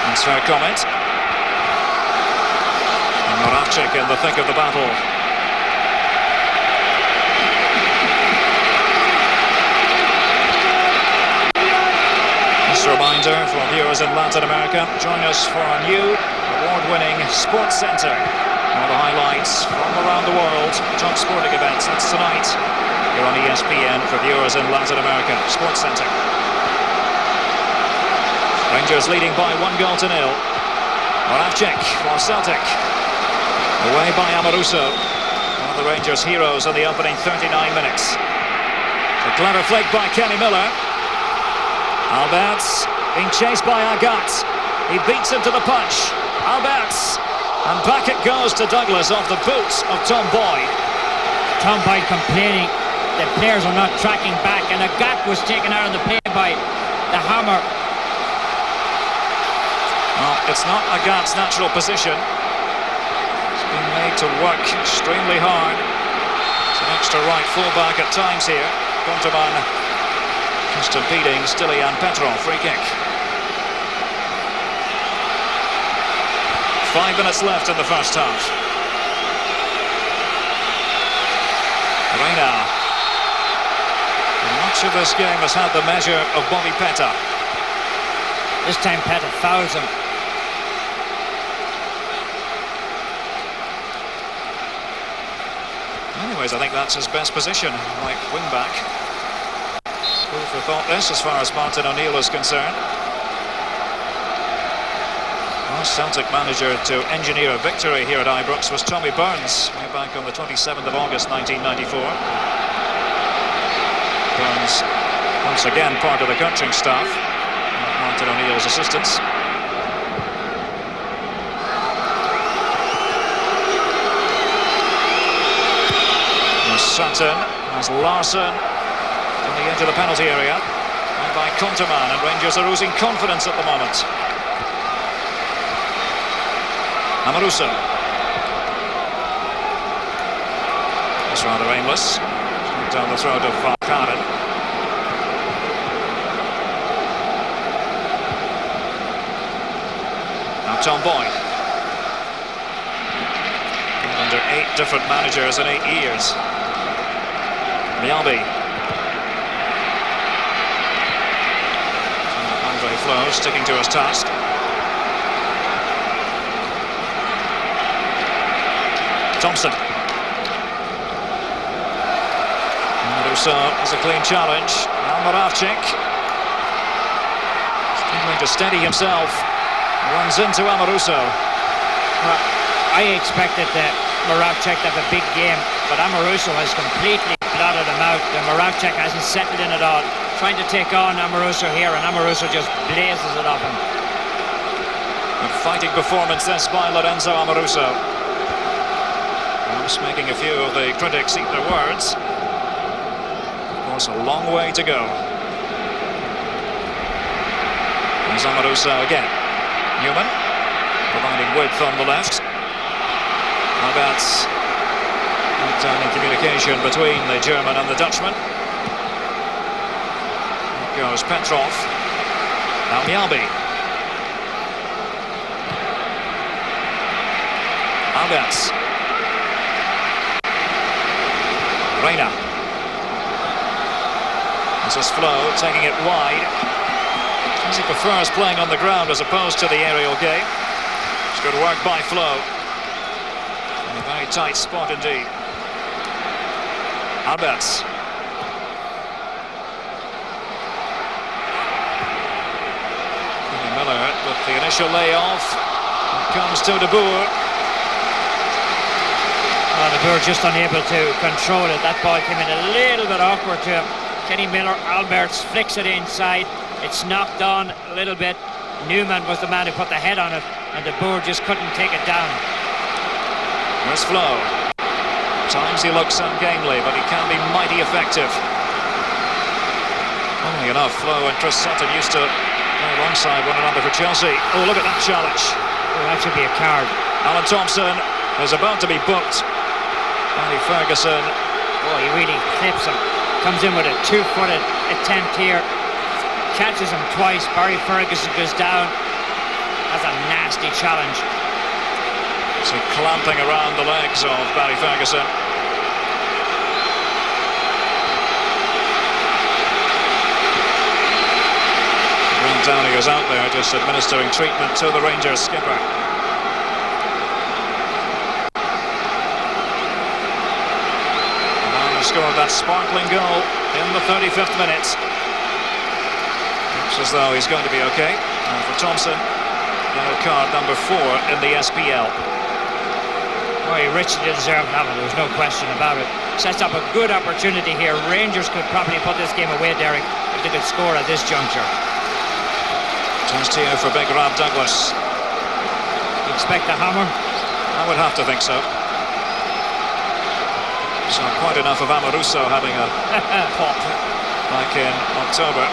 That's fair comment. And Retake in the thick of the battle. Just a reminder for viewers in Latin America, join us for our new award-winning Sports Centre. All the highlights from around the world, top sporting events. That's tonight here on ESPN for viewers in Latin America. Sports Centre. Rangers leading by 1-0. Retake for Celtic. Away by Amoruso. One of the Rangers' heroes in the opening 39 minutes. A clever flick by Kenny Miller. Alberts being chased by Agat. He beats him to the punch. Alberts. And back it goes to Douglas off the boots of Tom Boyd. Tom Boyd complaining that players are not tracking back, and Agat was taken out of the play by the hammer. Well, it's not Agat's natural position. He's been made to work extremely hard. It's an extra right fullback at times here. Conterman just beating Stilian Petrov. Free kick. 5 minutes left in the first half. Reina. Much of this game has had the measure of Bobby Petta. This time Petta fouls him. Anyways, I think that's his best position, like wing back. Food for thought this as far as Martin O'Neill is concerned. Well, Celtic manager to engineer a victory here at Ibrox was Tommy Burns, way back on the 27th of August 1994. Burns, once again part of the coaching staff, Martin O'Neill's assistants. Sutton has Larsson on the edge of the penalty area, and by Conterman, and Rangers are losing confidence at the moment. Amoruso. It's rather aimless. Down the throat of Valkaren. Now Tom Boyd. Under 8 different managers in 8 years. Mialbi. Andre Flo sticking to his task. Thompson. Russo has a clean challenge. Now Moravcik. Struggling to steady himself. Runs into Amoruso. Well, I expected Moravcik to have a big game, but Amoruso has completely blotted him out. Moravcik hasn't settled in at all. Trying to take on Amoruso here, and Amoruso just blazes it off him. A fighting performance this by Lorenzo Amoruso. Perhaps making a few of the critics eat their words. Of course, a long way to go. There's Amoruso again. Newman providing width on the left. How about breakdown in communication between the German and the Dutchman? Here goes Petrov. Now Mialbi. Alberts. Reina. This is Flo taking it wide. As he prefers playing on the ground as opposed to the aerial game. It's good work by Flo. In a very tight spot indeed. Alberts. Miller with the initial layoff. Comes to De Boer. Well, De Boer just unable to control it. That ball came in a little bit awkward to him. Kenny Miller, Alberts flicks it inside. It's knocked on a little bit. Newman was the man who put the head on it, and De Boer just couldn't take it down. There's Flo. Times he looks ungainly, but he can be mighty effective. Funnily enough, Flo and Chris Sutton used to play alongside one another for Chelsea. Oh, look at that challenge. Oh, that should be a card. Alan Thompson is about to be booked. Andy Ferguson. Oh, he really clips him. Comes in with a two-footed attempt here. Catches him twice. Barry Ferguson goes down. That's a nasty challenge. So clamping around the legs of Barry Ferguson. Graham Downey is out there just administering treatment to the Rangers skipper. And scored that sparkling goal in the 35th minute. Looks as though he's going to be okay. And for Thompson, yellow card number 4 in the SPL. Oh, he richly deserved that one, there's no question about it. Sets up a good opportunity here. Rangers could probably put this game away, Derek, if they could score at this juncture. Just here for big Rob Douglas. You expect a hammer? I would have to think so. So quite enough of Amoruso having a pop back in October.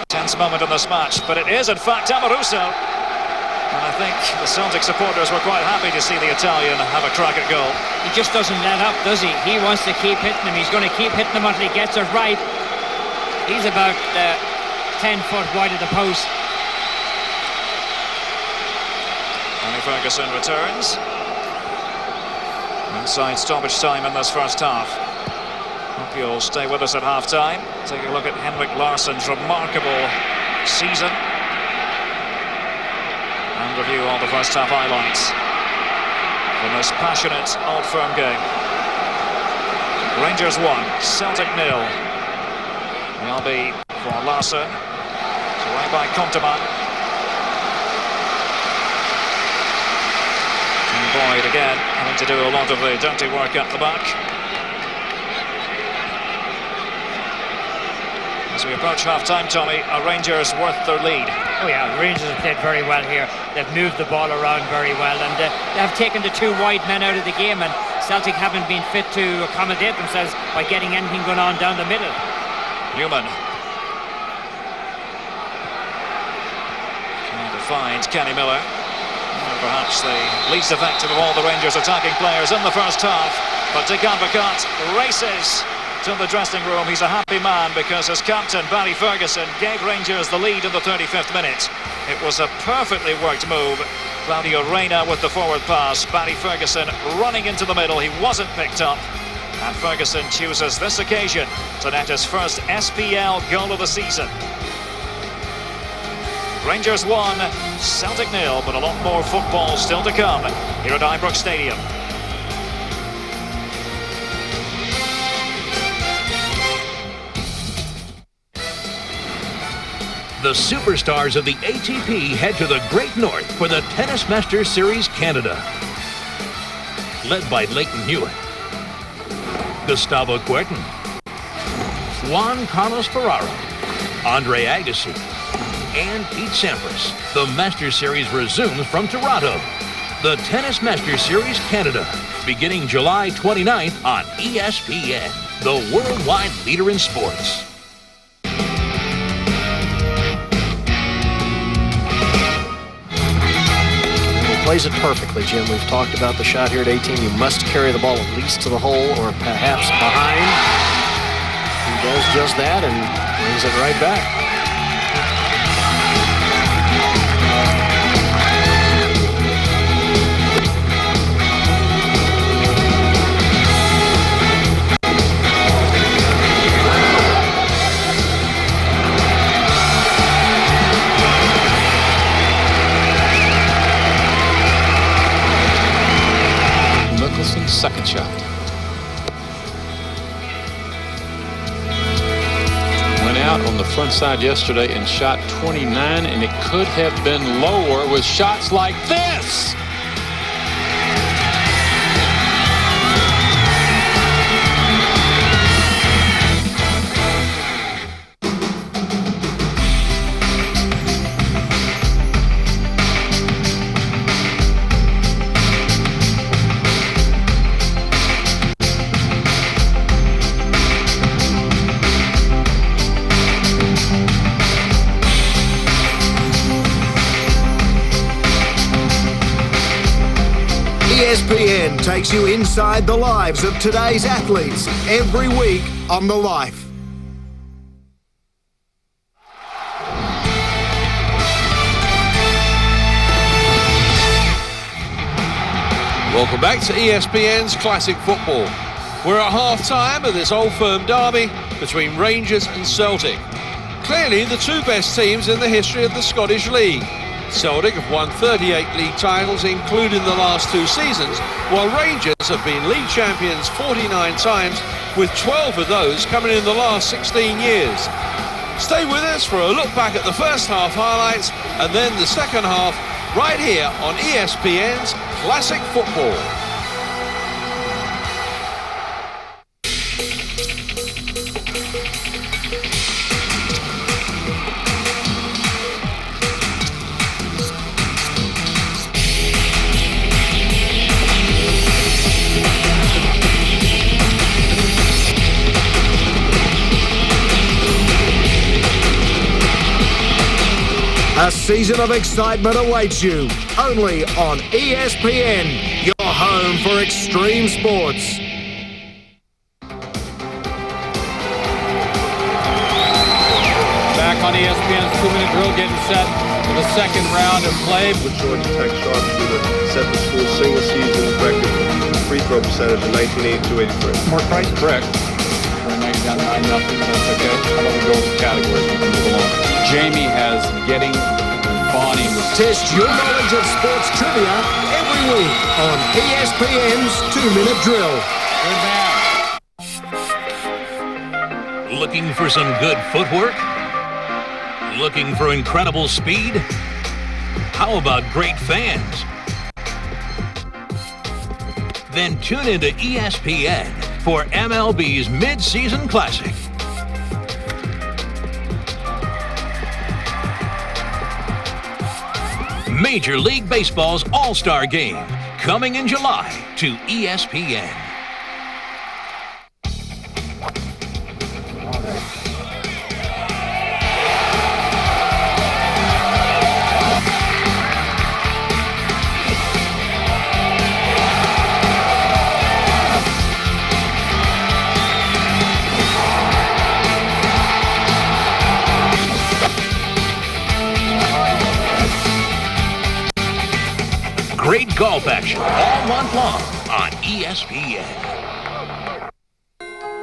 Tense moment in this match, but it is in fact Amoruso. And I think the Celtic supporters were quite happy to see the Italian have a crack at goal. He just doesn't let up, does he? He wants to keep hitting him. He's going to keep hitting him until he gets it right. He's about 10 foot wide of the post. Danny Ferguson returns. Inside stoppage time in this first half. Hope you'll stay with us at half-time. Take a look at Henrik Larsson's remarkable season. And review all the first half highlights from this passionate Old Firm game. Rangers 1, Celtic 0. Mialbi for Larsson. It's away by Conteman. And Boyd again having to do a lot of the dirty work at the back. As we approach half-time, Tommy, are Rangers worth their lead? Oh yeah, the Rangers have played very well here. They've moved the ball around very well, and they have taken the 2 wide men out of the game, and Celtic haven't been fit to accommodate themselves by getting anything going on down the middle. Newman. Trying to find Kenny Miller. Perhaps the least effective of all the Rangers attacking players in the first half. But Dick Advocaat races to the dressing room. He's a happy man because his captain, Barry Ferguson, gave Rangers the lead in the 35th minute. It was a perfectly worked move. Claudio Reyna with the forward pass. Barry Ferguson running into the middle. He wasn't picked up. And Ferguson chooses this occasion to net his first SPL goal of the season. Rangers 1, Celtic 0, but a lot more football still to come here at Ibrox Stadium. The superstars of the ATP head to the Great North for the Tennis Masters Series Canada. Led by Leighton Hewitt, Gustavo Kuerten, Juan Carlos Ferraro, Andre Agassi, and Pete Sampras. The Masters Series resumes from Toronto. The Tennis Masters Series Canada, beginning July 29th on ESPN, the worldwide leader in sports. Plays it perfectly, Jim. We've talked about the shot here at 18. You must carry the ball at least to the hole or perhaps behind. He does just that and brings it right back. Second shot. Went out on the front side yesterday and shot 29, and it could have been lower with shots like this. ESPN takes you inside the lives of today's athletes every week on The Life. Welcome back to ESPN's Classic Football. We're at half-time of this Old Firm derby between Rangers and Celtic. Clearly the two best teams in the history of the Scottish League. Celtic have won 38 league titles, including the last two seasons, while Rangers have been league champions 49 times, with 12 of those coming in the last 16 years. Stay with us for a look back at the first half highlights and then the second half right here on ESPN's Classic Football. A season of excitement awaits you, only on ESPN, your home for extreme sports. Back on ESPN's 2-minute drill, getting set for the second round of play. With Georgia Tech sharpshooter set the school's single season record free throw percentage in 1982-83. More price, correct. We're maybe down 9-0, that's okay. How about we go with the categories and move along? Jamie has getting Bonnie. Test your knowledge of sports trivia every week on ESPN's 2-minute drill. Good man. Looking for some good footwork? Looking for incredible speed? How about great fans? Then tune into ESPN for MLB's mid-season classic. Major League Baseball's All-Star Game, coming in July to ESPN. golf action all month long on ESPN.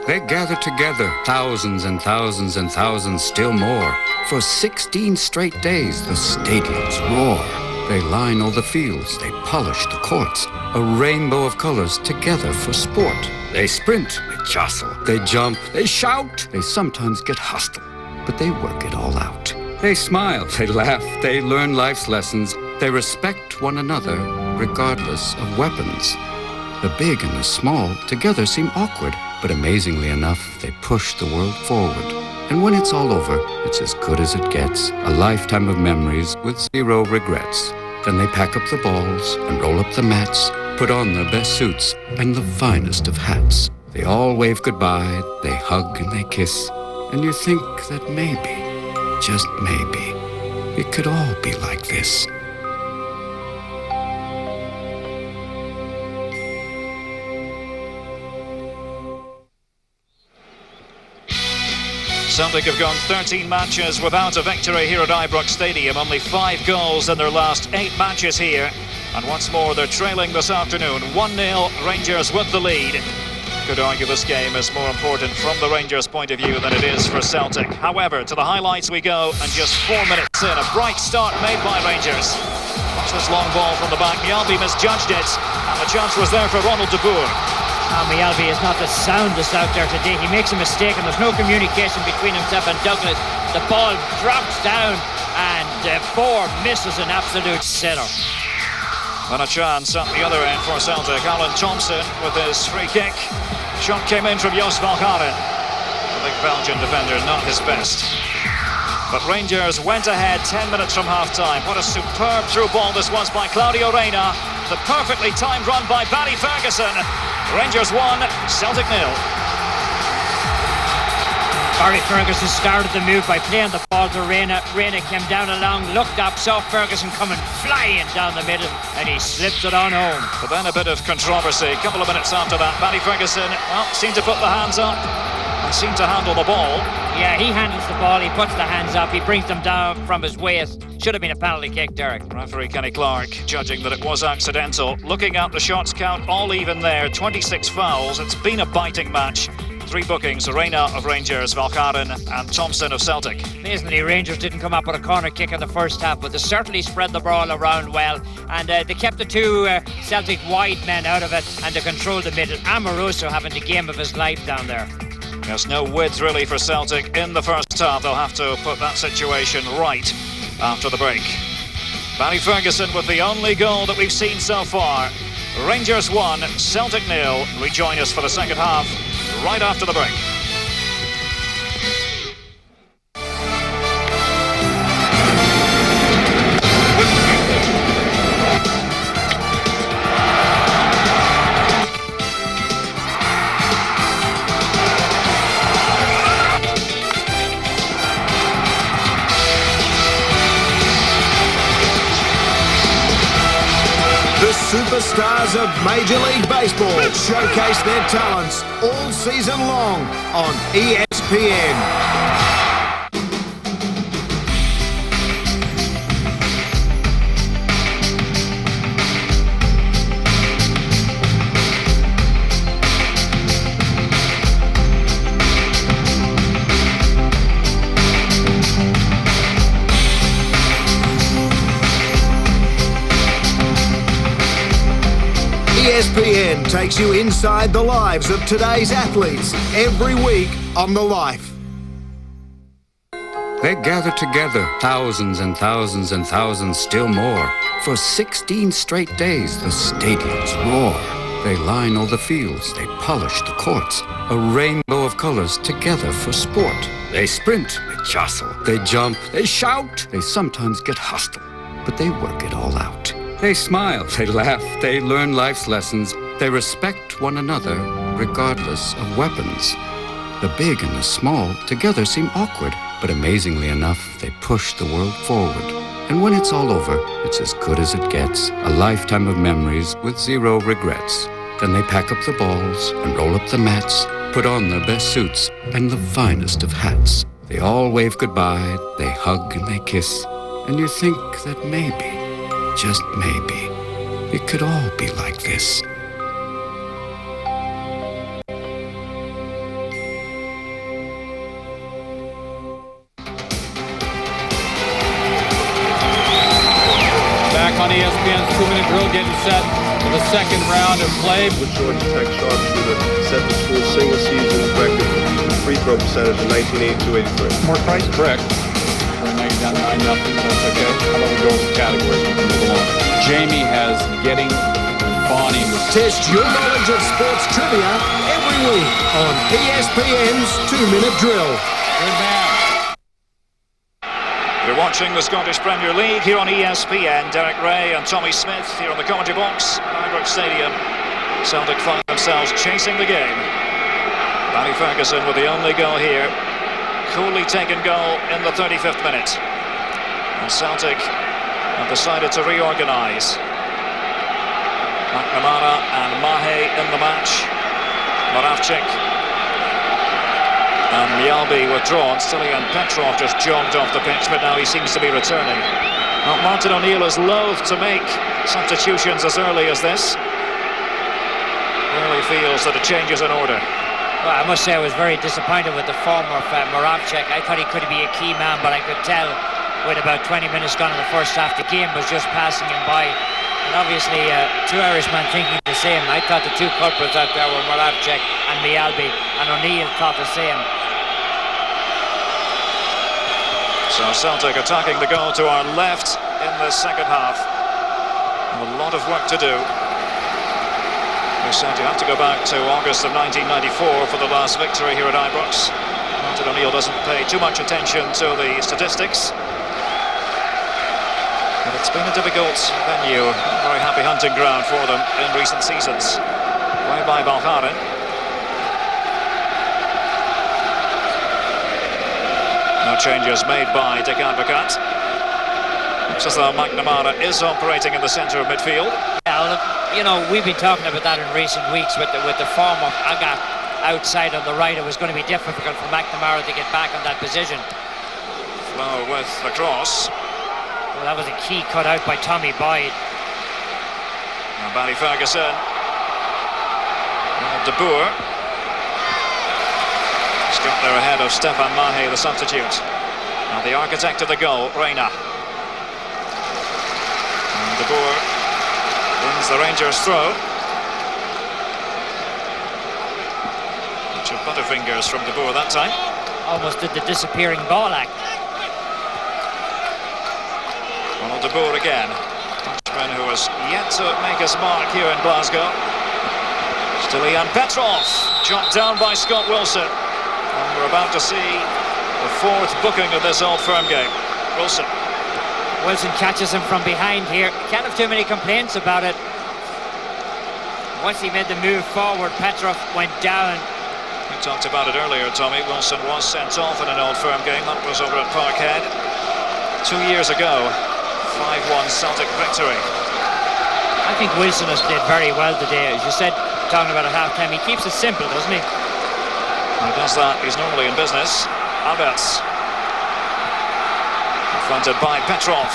They gather together, thousands and thousands and thousands, still more. For 16 straight days, the stadiums roar. They line all the fields, they polish the courts. A rainbow of colors together for sport. They sprint, they jostle, they jump, they shout. They sometimes get hostile, but they work it all out. They smile, they laugh, they learn life's lessons. They respect one another, regardless of weapons. The big and the small together seem awkward, but amazingly enough, they push the world forward. And when it's all over, it's as good as it gets. A lifetime of memories with zero regrets. Then they pack up the balls and roll up the mats, put on their best suits and the finest of hats. They all wave goodbye, they hug and they kiss. And you think that maybe, just maybe, it could all be like this. Celtic have gone 13 matches without a victory here at Ibrox Stadium. Only 5 goals in their last 8 matches here. And once more, they're trailing this afternoon. 1-0, Rangers with the lead. Could argue this game is more important from the Rangers' point of view than it is for Celtic. However, to the highlights we go, and just 4 minutes in, a bright start made by Rangers. Watch this long ball from the back. Mjällby misjudged it, and the chance was there for Ronald de Boer. Mjällby is not the soundest out there today. He makes a mistake and there's no communication between himself and Douglas. The ball drops down and De Boer misses an absolute sitter. And a chance at the other end for Celtic. Alan Thompson with his free kick. Shot came in from Jos Valkaren. The big Belgian defender, not his best. But Rangers went ahead 10 minutes from half-time. What a superb through ball this was by Claudio Reyna. The perfectly timed run by Barry Ferguson. Rangers 1, Celtic 0. Barry Ferguson started the move by playing the ball to Reyna. Reyna came down along, looked up, saw Ferguson coming flying down the middle, and he slips it on home. But then a bit of controversy. A couple of minutes after that, Barry Ferguson, well, seemed to put the hands up and seemed to handle the ball. Yeah, he handles the ball, he puts the hands up, he brings them down from his waist. Should have been a penalty kick, Derek. Referee Kenny Clark judging that it was accidental. Looking at the shots count, all even there, 26 fouls. It's been a biting match. 3 bookings, Reyna of Rangers, Valkaren and Thompson of Celtic. Amazingly, Rangers didn't come up with a corner kick in the first half, but they certainly spread the ball around well, and they kept the 2 Celtic wide men out of it, and they controlled the middle. Amoroso having the game of his life down there. There's no width really for Celtic in the first half. They'll have to put that situation right after the break. Barry Ferguson with the only goal that we've seen so far. Rangers 1, Celtic 0. Rejoin us for the second half right after the break. Superstars of Major League Baseball showcase their talents all season long on ESPN. ESPN takes you inside the lives of today's athletes every week on The Life. They gather together, thousands and thousands and thousands, still more. For 16 straight days, the stadiums roar. They line all the fields, they polish the courts. A rainbow of colors together for sport. They sprint, they jostle, they jump, they shout. They sometimes get hostile, but they work it all out. They smile, they laugh, they learn life's lessons. They respect one another, regardless of weapons. The big and the small together seem awkward, but amazingly enough, they push the world forward. And when it's all over, it's as good as it gets. A lifetime of memories with zero regrets. Then they pack up the balls and roll up the mats, put on their best suits and the finest of hats. They all wave goodbye, they hug and they kiss. And you think that maybe, just maybe, it could all be like this. Back on ESPN's 2-minute drill, getting set for the second round of play. With Georgia Tech sharpshooter set the school's single season record free throw percentage in 1982-83. More price, correct. Right now you got 9-0. That's okay. How about we go with the categories and move along? Jamie has getting Bonnie. Test your knowledge of sports trivia every week on ESPN's 2-minute drill. Good man. You're watching the Scottish Premier League here on ESPN. Derek Ray and Tommy Smith here on the commentary box at Ibrox Stadium. Celtic find themselves chasing the game. Barry Ferguson with the only goal here. Coolly taken goal in the 35th minute. And Celtic have decided to reorganise. McNamara and Mahe in the match. Moravcik and Mialbi withdrawn. Stilian Petrov just jogged off the pitch, but now he seems to be returning. Now, Martin O'Neill is loath to make substitutions as early as this. Really feels that a change is in order. Well, I must say I was very disappointed with the form of Moravcik. I thought he could be a key man, but I could tell with about 20 minutes gone in the first half, the game was just passing him by. And obviously, two Irishmen thinking the same. I thought the two culprits out there were Moravcik and Mialbi, and O'Neill thought the same. So Celtic attacking the goal to our left in the second half. A lot of work to do. We said you have to go back to August of 1994 for the last victory here at Ibrox. Martin O'Neill doesn't pay too much attention to the statistics. But it's been a difficult venue, a very happy hunting ground for them in recent seasons. Way by Balharin. No changes made by Dick Advocat. Looks as though McNamara is operating in the centre of midfield. Yeah, you know, we've been talking about that in recent weeks with the form of Agat outside on the right. It was going to be difficult for McNamara to get back on that position. Flo with the cross. Well, that was a key cut out by Tommy Boyd. And Barry Ferguson. De Boer. He's got there ahead of Stefan Mahe, the substitute. Now the architect of the goal, Reina. And De Boer wins the Rangers throw. Bunch of butterfingers from De Boer that time. Almost did the disappearing ball act. Ronald De Boer again. Dutchman who has yet to make his mark here in Glasgow. Stilian Petrov, chopped down by Scott Wilson. And we're about to see the fourth booking of this Old Firm game. Wilson. Wilson catches him from behind here. Can't have too many complaints about it. Once he made the move forward, Petrov went down. We talked about it earlier, Tommy. Wilson was sent off in an Old Firm game. That was over at Parkhead 2 years ago. 5-1 Celtic victory. I think Wilson has played very well today. As you said, talking about at half-time, he keeps it simple, doesn't he? He does that. He's normally in business. Alberts. Confronted by Petrov.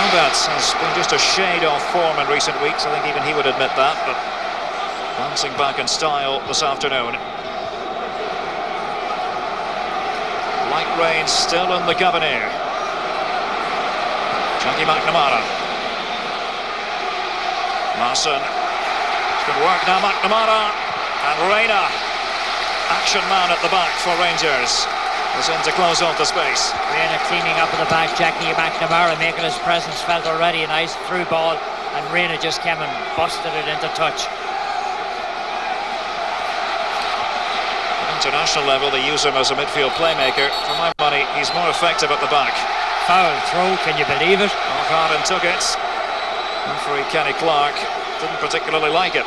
Alberts has been just a shade off form in recent weeks. I think even he would admit that, but bouncing back in style this afternoon. Light rain still in the Governor. Jackie McNamara. Larson. Good work now, McNamara. And Reina. Action man at the back for Rangers. Was in to close off the space. Reina cleaning up at the back. Jackie McNamara making his presence felt already. A nice through ball. And Reina just came and busted it into touch. International level, they use him as a midfield playmaker. For my money, he's more effective at the back. Foul throw, can you believe it? Harden took it. Referee Kenny Clark didn't particularly like it.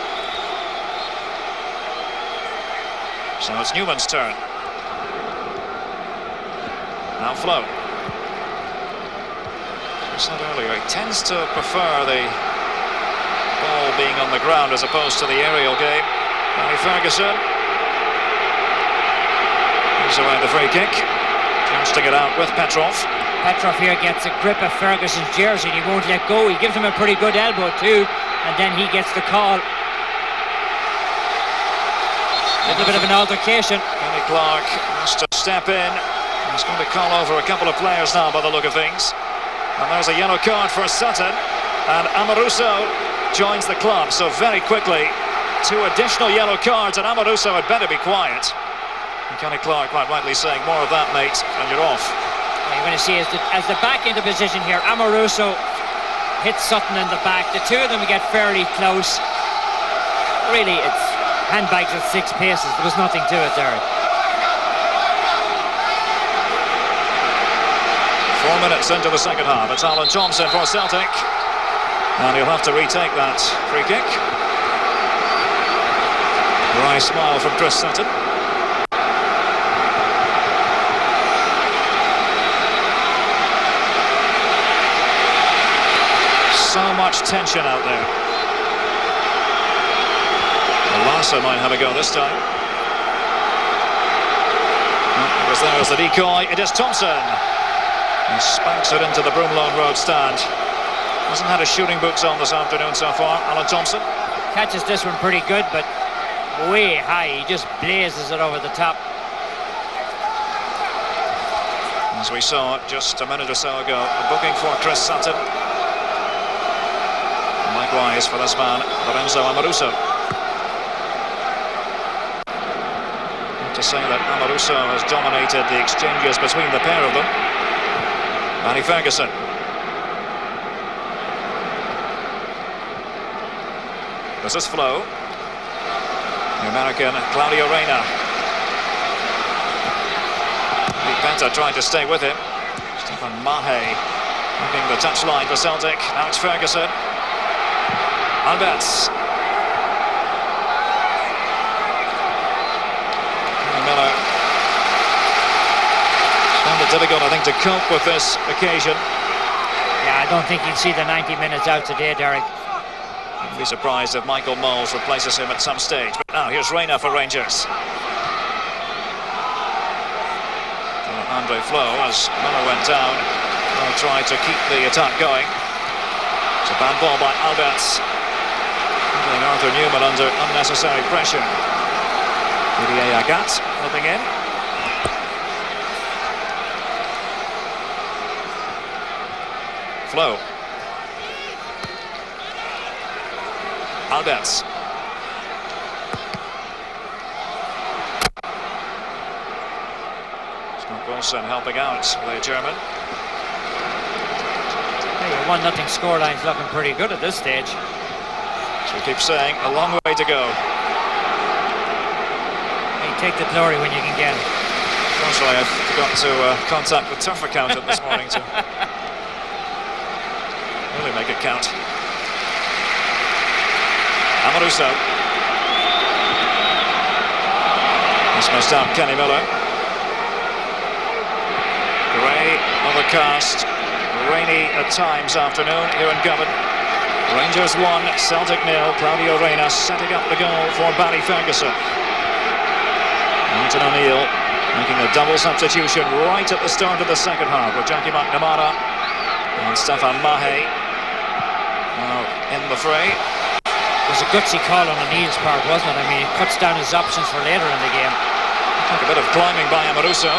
So it's Newman's turn. Now Flo. I said earlier, he tends to prefer the ball being on the ground as opposed to the aerial game. Barry Ferguson. Gives away the free kick. Casting it out with Petrov. Petrov here gets a grip of Ferguson's jersey and he won't let go. He gives him a pretty good elbow too, and then he gets the call. A little bit of an altercation. Kenny Clark has to step in. He's going to call over a couple of players now by the look of things. And there's a yellow card for Sutton. And Amoruso joins the club. So very quickly, 2 additional yellow cards, and Amoruso had better be quiet. And Kenny Clark quite rightly saying, more of that, mate, and you're off. What you're going to see is that as the back into position here, Amoruso hits Sutton in the back. The two of them get fairly close. Really, it's handbags at 6 paces. There was nothing to it there. 4 minutes into the second half. It's Alan Thompson for Celtic. And he'll have to retake that free kick. Wry smile from Chris Sutton. So much tension out there. Lassa might have a go this time. Because there's the decoy. It is Thompson. He spanks it into the Broomloan Road stand. Hasn't had his shooting boots on this afternoon so far, Alan Thompson. Catches this one pretty good, but way high. He just blazes it over the top. As we saw just a minute or so ago, a booking for Chris Sutton. Likewise for this man, Lorenzo Amoruso. To say that Amoruso has dominated the exchanges between the pair of them. Danny Ferguson. This is Flo. The American Claudio Reyna. Penta tried to stay with him. Stefan Mahe having the touchline for Celtic. Now it's Ferguson. Alberts. Miller. Found it difficult, I think, to cope with this occasion. Yeah, I don't think he'll see the 90 minutes out today, Derek. I'd be surprised if Michael Moles replaces him at some stage. But now here's Reyna for Rangers. Andre Flo, as Miller went down, will try to keep the attack going. It's a bad ball by Alberts. Putting Arthur Newman under unnecessary pressure. Didier Agat helping in. Flo. Alberts. Scott Wilson helping out the German. Hey, 1-0 scoreline's looking pretty good at this stage. So we keep saying, a long way to go. Hey, take the glory when you can get it. Unfortunately, I forgot to contact the turf accountant this morning to really make it count. Amoruso. This missed out Kenny Miller. Grey, overcast, rainy at times afternoon here in Govan. Rangers 1, Celtic 0. Claudio Reyna setting up the goal for Barry Ferguson. Martin O'Neill making a double substitution right at the start of the second half with Jackie McNamara and Stefan Mahe now in the fray. It was a gutsy call on O'Neill's part, wasn't it? I mean, it cuts down his options for later in the game. A bit of climbing by Amoruso.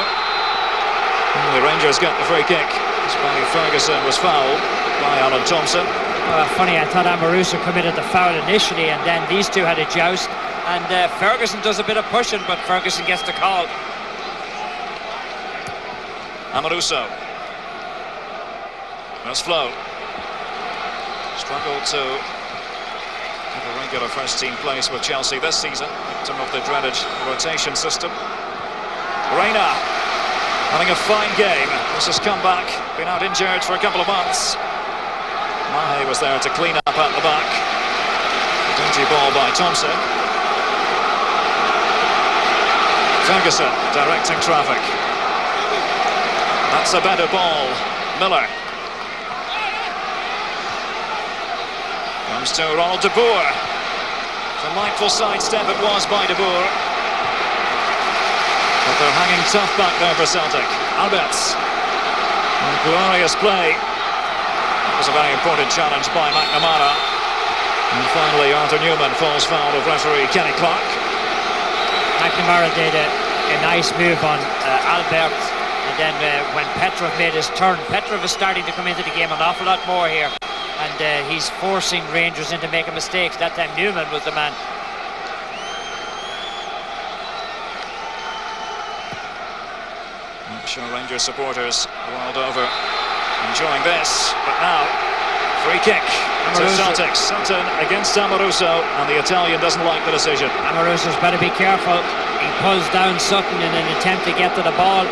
The Rangers get the free kick. Barry Ferguson was fouled by Alan Thompson. Funny, I thought Amoruso committed the foul initially, and then these two had a joust, and Ferguson does a bit of pushing, but Ferguson gets the call. Amoruso. There's Flo. Struggled to have a regular first-team place with Chelsea this season, victim of the dreaded rotation system. Reyna having a fine game. This has come back, been out injured for a couple of months. Mahe was there to clean up at the back. Dainty ball by Thompson. Ferguson directing traffic. That's a better ball. Miller. Comes to Ronald de Boer. Delightful sidestep it was by de Boer. But they're hanging tough back there for Celtic. Alberts. Glorious play. It was a very important challenge by McNamara. And finally, Arthur Newman falls foul of referee Kenny Clark. McNamara did a nice move on Albert. And then when Petrov made his turn, Petrov is starting to come into the game an awful lot more here. And he's forcing Rangers into making mistakes. That time Newman was the man. I'm sure Rangers supporters world over enjoying this. But now, free kick to Celtic. Sutton against Amoruso, and the Italian doesn't like the decision. Amoruso's better be careful. He pulls down Sutton in an attempt to get to the ball.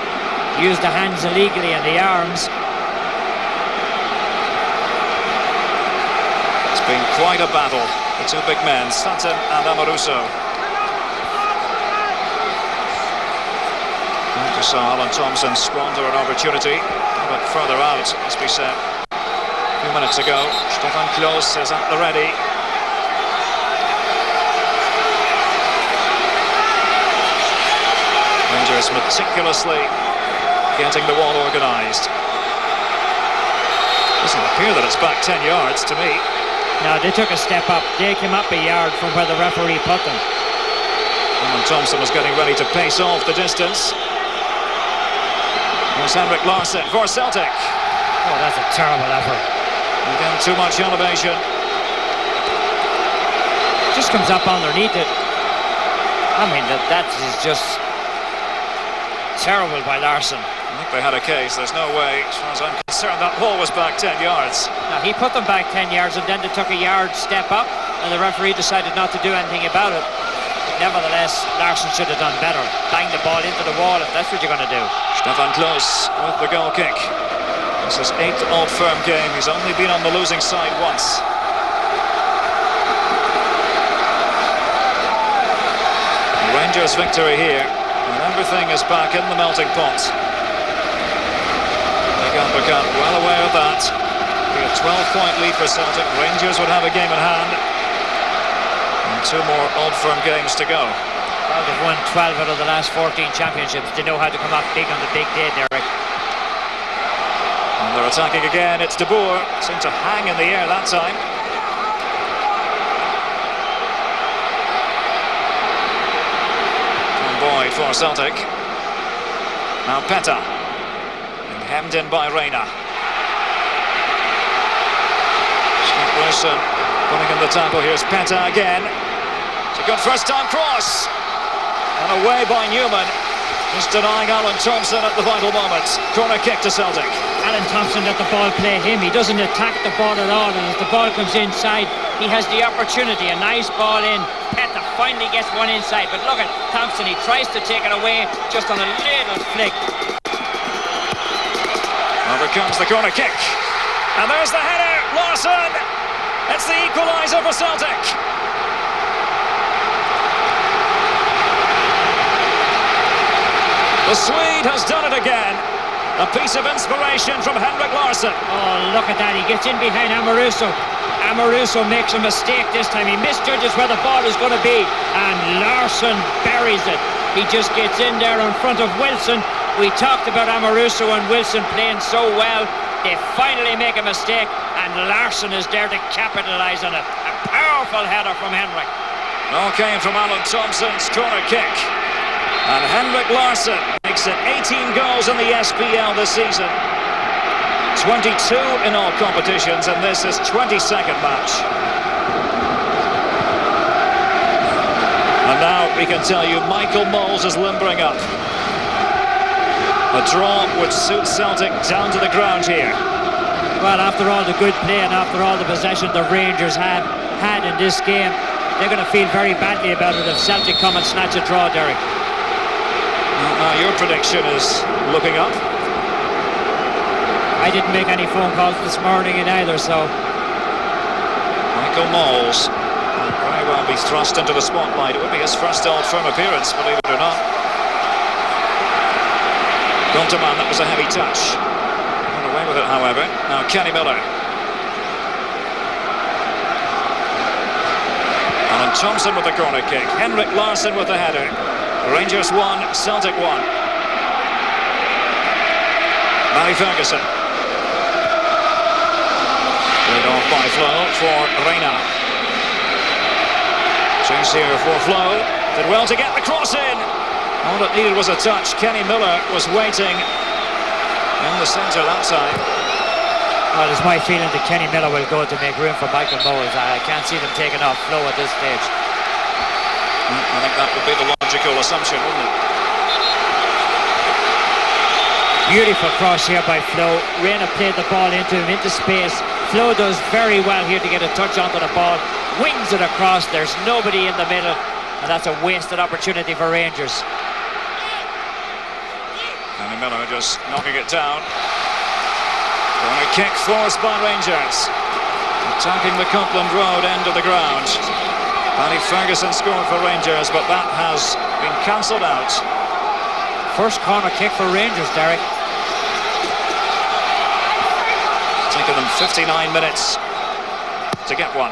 Used the hands illegally and the arms. It's been quite a battle. The two big men, Sutton and Amoruso. We saw Alan Thompson squander an opportunity, but further out, as we said a few minutes ago. Stefan Klos is at the ready. Rangers meticulously getting the wall organised. Doesn't appear that it's back 10 yards to me. No, they took a step up. They came up a yard from where the referee put them. Alan Thompson was getting ready to pace off the distance. Here's Henrik Larsson for Celtic. Oh, that's a terrible effort. Again, too much elevation. Just comes up underneath it. I mean, that is just terrible by Larsson. I think they had a case. There's no way, as far as I'm concerned, that ball was back 10 yards. Now, he put them back 10 yards and then they took a yard step up, and the referee decided not to do anything about it. Nevertheless, Larsson should have done better. Bang the ball into the wall if that's what you're going to do. Stefan Klos with the goal kick. This is 8th Old Firm game. He's only been on the losing side once. Rangers victory here, and everything is back in the melting pot. Big uppercut, well aware of that. Be a 12-point lead for Celtic. Rangers would have a game in hand. And 2 more Old Firm games to go. Well, they've won 12 out of the last 14 championships. They know how to come up big on the big day, Derek. And they're attacking again. It's De Boer. Seemed to hang in the air that time. Boyd for Celtic. Now Peta. And hemmed in by Reina. Scott Wilson putting in the tackle. Here's Peta again. It's a good first time cross. And away by Newman. Just denying Alan Thompson at the vital moment. Corner kick to Celtic. Alan Thompson let the ball play him. He doesn't attack the ball at all. And as the ball comes inside, he has the opportunity. A nice ball in. Peta finally gets one inside. But look at Thompson. He tries to take it away just on a little flick. Over comes the corner kick. And there's the header. Larsson. It's the equaliser for Celtic. The Swede has done it again. A piece of inspiration from Henrik Larsson. Oh, look at that. He gets in behind Amoruso. Amoruso makes a mistake this time. He misjudges where the ball is going to be. And Larsson buries it. He just gets in there in front of Wilson. We talked about Amoruso and Wilson playing so well. They finally make a mistake. And Larsson is there to capitalise on it. A powerful header from Henrik. All came from Alan Thompson's corner kick. And Henrik Larsson makes it 18 goals in the SPL this season. 22 in all competitions, and this is 22nd match. And now we can tell you Michael Moles is limbering up. A draw would suit Celtic down to the ground here. Well, after all the good play and after all the possession the Rangers had in this game, they're going to feel very badly about it if Celtic come and snatch a draw, Derek. Now your prediction is looking up. I didn't make any phone calls this morning either, so... Michael Moles will very well be thrust into the spotlight. It would be his first Old Firm appearance, believe it or not. Gunterman, that was a heavy touch. Got away with it, however. Now Kenny Miller. Alan Thompson with the corner kick. Henrik Larsson with the header. Rangers 1, Celtic 1. Barry Ferguson. Played off by Flo for Reina. Chase here for Flo. Did well to get the cross in. All it needed was a touch. Kenny Miller was waiting in the centre that time. Well, it's my feeling that Kenny Miller will go to make room for Michael Moles. I can't see them taking off Flo at this stage. I think that would be the logical assumption, wouldn't it? Beautiful cross here by Flo. Reina played the ball into him, into space. Flo does very well here to get a touch onto the ball. Wings it across. There's nobody in the middle. And that's a wasted opportunity for Rangers. Kenny Miller just knocking it down. Corner kick forced by Rangers. Attacking the Copeland Road end of the ground. Paddy Ferguson scored for Rangers, but that has been cancelled out. First corner kick for Rangers, Derek. Taken them 59 minutes to get one.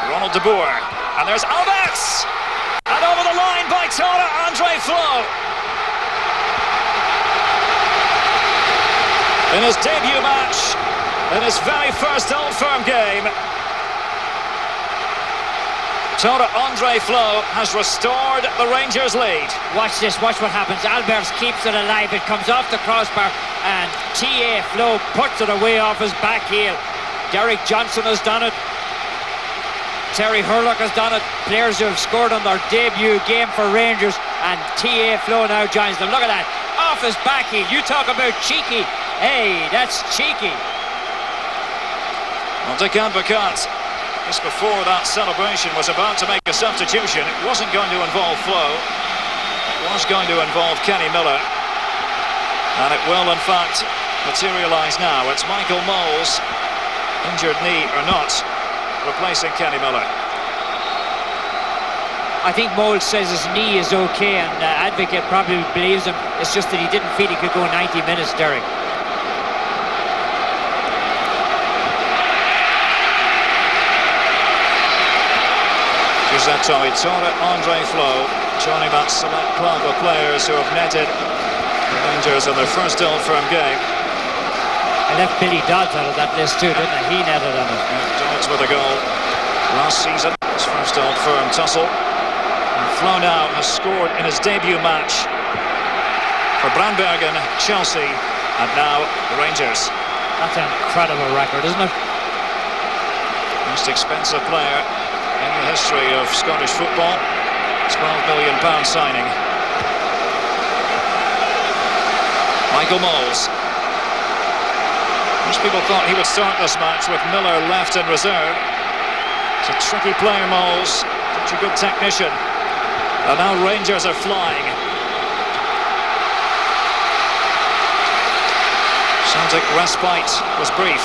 Ronald de Boer. And there's Alberts! And over the line by Tara Andre Flo. In his debut match, in his very first Old Firm game, Tara Andre Flo has restored the Rangers lead. Watch this, watch what happens. Alberts keeps it alive. It comes off the crossbar and T.A. Flo puts it away off his back heel. Derek Johnson has done it. Terry Hurlock has done it. Players who have scored on their debut game for Rangers, and T.A. Flo now joins them. Look at that, off his back heel. You talk about cheeky. Hey, that's cheeky. Well, Dick Advocat, just before that celebration, was about to make a substitution. It wasn't going to involve Flo. It was going to involve Kenny Miller. And it will, in fact, materialise now. It's Michael Moles, injured knee or not, replacing Kenny Miller. I think Moles says his knee is okay, and Advocate probably believes him. It's just that he didn't feel he could go 90 minutes, Derek. Is that Tara Andre Flo joining that select club of players who have netted the Rangers in their first Old Firm game. I left Billy Dodds out of that list too, didn't I? He netted on it. Yeah, Dodds with a goal last season, his first Old Firm tussle. And Flo now has scored in his debut match for Brandbergen, Chelsea, and now the Rangers. That's an incredible record, isn't it? Most expensive player in the history of Scottish football. £12 million signing. Michael Moles. Most people thought he would start this match with Miller left in reserve. He's a tricky player, Moles. Such a good technician. And now Rangers are flying. Celtic respite was brief.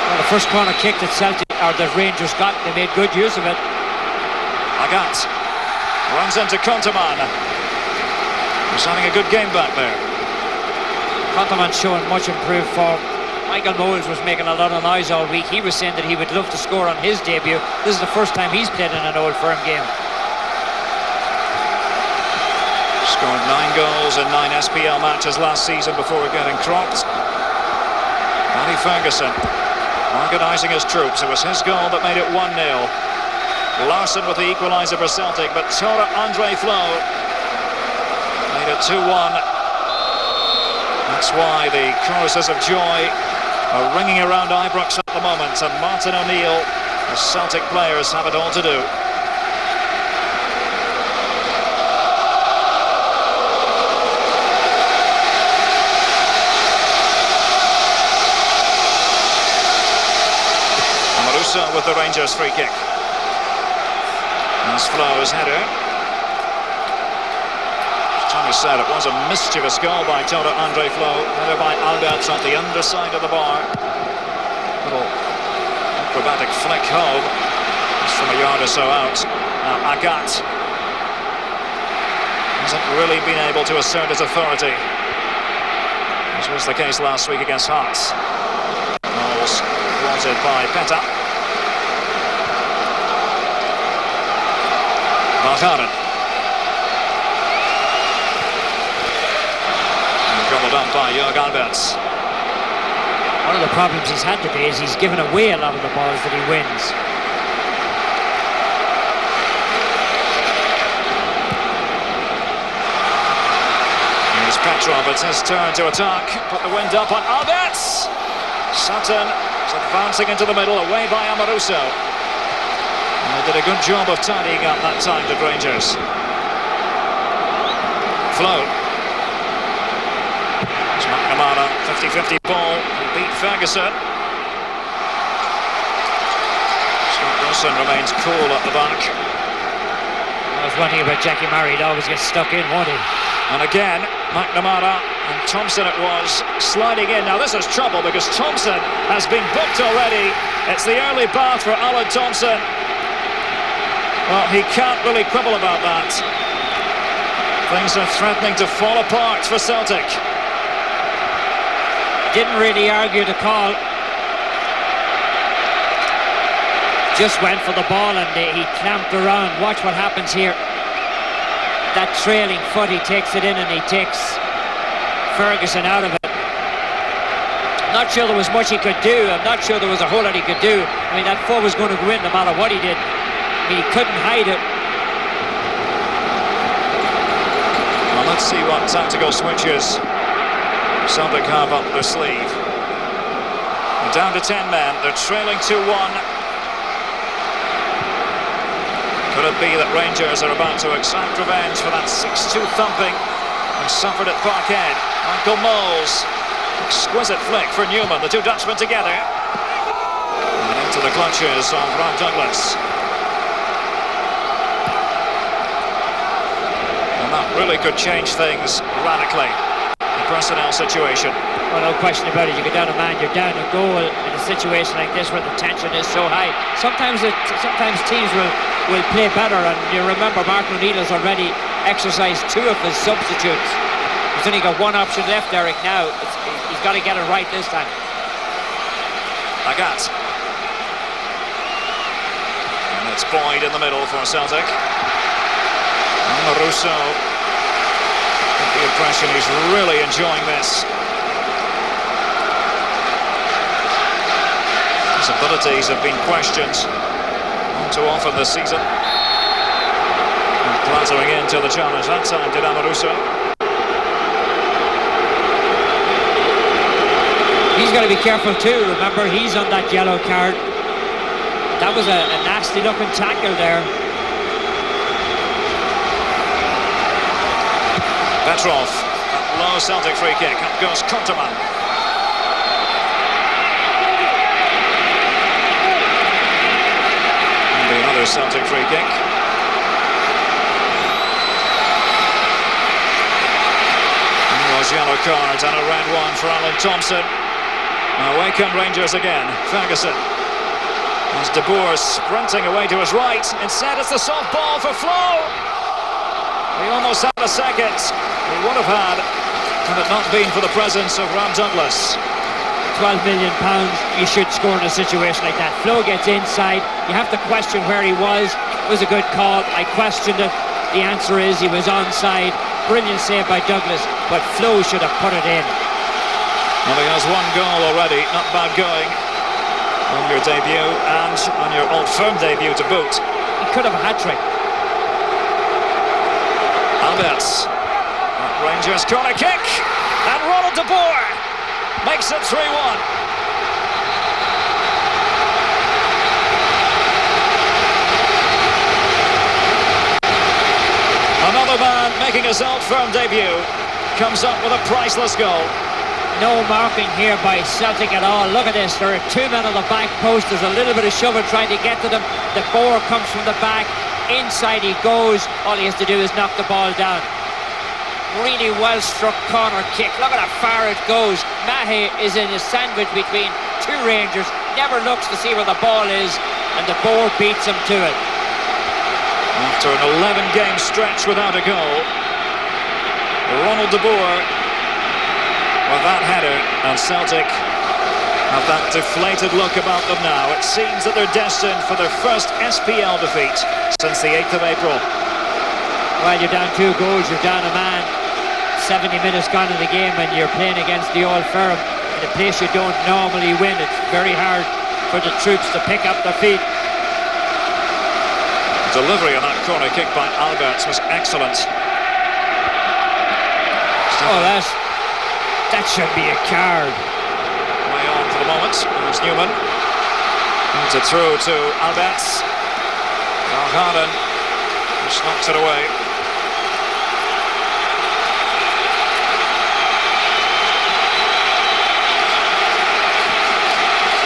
Well, the first corner kick that Celtic or the Rangers got, they made good use of it. Agat runs into Contaman. He's having a good game back there. Contaman showing much improved form. Michael Moles was making a lot of noise all week. He was saying that he would love to score on his debut. This is the first time he's played in an Old Firm game. Scored 9 goals in 9 SPL matches last season before getting cropped. Paddy Ferguson organising his troops. It was his goal that made it 1-0. Larson with the equaliser for Celtic, but Tara Andre Flo made it 2-1. That's why the choruses of joy are ringing around Ibrox at the moment, and Martin O'Neill, the Celtic players, have it all to do. With the Rangers free kick. That's Flo's header. As Tommy said, it was a mischievous goal by Tara Andre Flo. Header by Alberts at the underside of the bar. Little acrobatic flick home. It's from a yard or so out. Now Agat hasn't really been able to assert his authority, which was the case last week against Hearts. Moles wanted by Peta. Valgaeren. Gobbled up by Jörg Alberts. One of the problems he's had today is he's given away a lot of the balls that he wins. Here's Petrov, it's his turn to attack. Put the wind up on Alberts. Sutton is advancing into the middle, away by Amoruso. And they did a good job of tidying up that time, the Rangers. Flo. It's McNamara, 50-50 ball. He beat Ferguson. Scott Wilson remains cool at the back. Well, there's one thing about Jackie Murray, he'd always get stuck in, won't he? And again, McNamara and Thompson it was, sliding in. Now this is trouble because Thompson has been booked already. It's the early bath for Alan Thompson. Well, he can't really quibble about that. Things are threatening to fall apart for Celtic. Didn't really argue the call. Just went for the ball and he clamped around. Watch what happens here. That trailing foot, he takes it in and he takes Ferguson out of it. Not sure there was much he could do. I'm not sure there was a whole lot he could do. I mean, that foot was going to go in no matter what he did. I mean, he couldn't hide it. Well, let's see what tactical switches Celtic have up their sleeve. They're down to 10 men. They're trailing 2-1. Could it be that Rangers are about to exact revenge for that 6-2 thumping and suffered at Parkhead? Michael Moles, exquisite flick for Newman, the two Dutchmen together. And into the clutches of Rob Douglas. And that really could change things radically. The personnel situation. Well, no question about it. You go down a man, you're down a goal in a situation like this where the tension is so high. Sometimes teams will play better, and you remember Mark O'Neill's already exercised 2 of his substitutes. He's only got one option left, Eric, now. He's got to get it right this time. Agat. And it's Boyd in the middle for Celtic. And Russo. The impression he's really enjoying this. His abilities have been questioned all too often this season. And clattering into the challenge that time did Amoruso. He's got to be careful too. Remember, he's on that yellow card. That was a nasty looking tackle there. Petrov, that low Celtic free kick. Up goes Kunterman. And another Celtic free kick. And those yellow cards and a red one for Alan Thompson. Away come Rangers again. Ferguson. As De Boer sprinting away to his right. Instead it's the soft ball for Flo. He almost had a second. He would have had had it not been for the presence of Rob Douglas. £12 million, you should score in a situation like that. Flo gets inside. You have to question where he was. It was a good call. I questioned it. The answer is he was onside. Brilliant save by Douglas, but Flo should have put it in. Well, he has one goal already. Not bad going on your debut and on your Old Firm debut to boot. He could have a hat-trick. Alberts. Rangers corner kick, and Ronald De Boer makes it 3-1. Another man making his Old Firm debut comes up with a priceless goal. No marking here by Celtic at all. Look at this, there are 2 men on the back post. There's a little bit of shoving trying to get to them. De Boer comes from the back, inside he goes. All he has to do is knock the ball down. Really well struck corner kick. Look at how far it goes. Mahe is in a sandwich between 2 Rangers, never looks to see where the ball is, and De Boer beats him to it. After an 11-game stretch without a goal, Ronald De Boer with that header, and Celtic have that deflated look about them now. It seems that they're destined for their first SPL defeat since the 8th of April. Well, you're down 2 goals, you're down a man. 70 minutes gone in the game and you're playing against the Old Firm. in a place you don't normally win. It's very hard for the troops to pick up their feet. The delivery on that corner kick by Alberts was excellent. Oh, that should be a card. Way on for the moment. There's Newman. Moves it through to Alberts. Harden just knocks it away.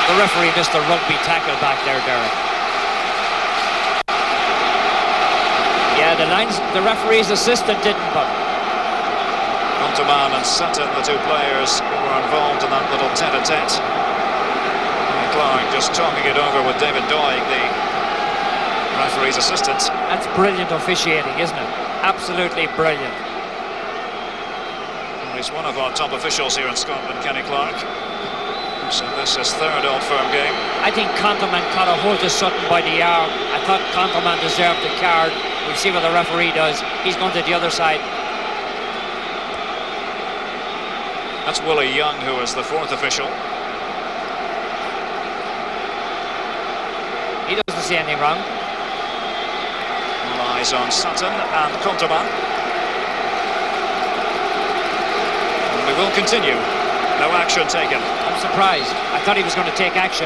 The referee missed a rugby tackle back there, Derek. Yeah, the referee's assistant didn't, but Conterman and Sutton, the two players who were involved in that little tete-a-tete. Clark just talking it over with David Doig, the referee's assistant. That's brilliant officiating, isn't it? Absolutely brilliant. Well, he's one of our top officials here in Scotland, Kenny Clark. So this is third Old Firm game. I think Conterman caught a hold of Sutton by the arm. I thought Conterman deserved the card. We'll see what the referee does. He's going to the other side. That's Willie Young, who is the fourth official. He doesn't see anything wrong. All eyes on Sutton and Conterman. And we will continue. No action taken. I'm surprised. I thought he was going to take action.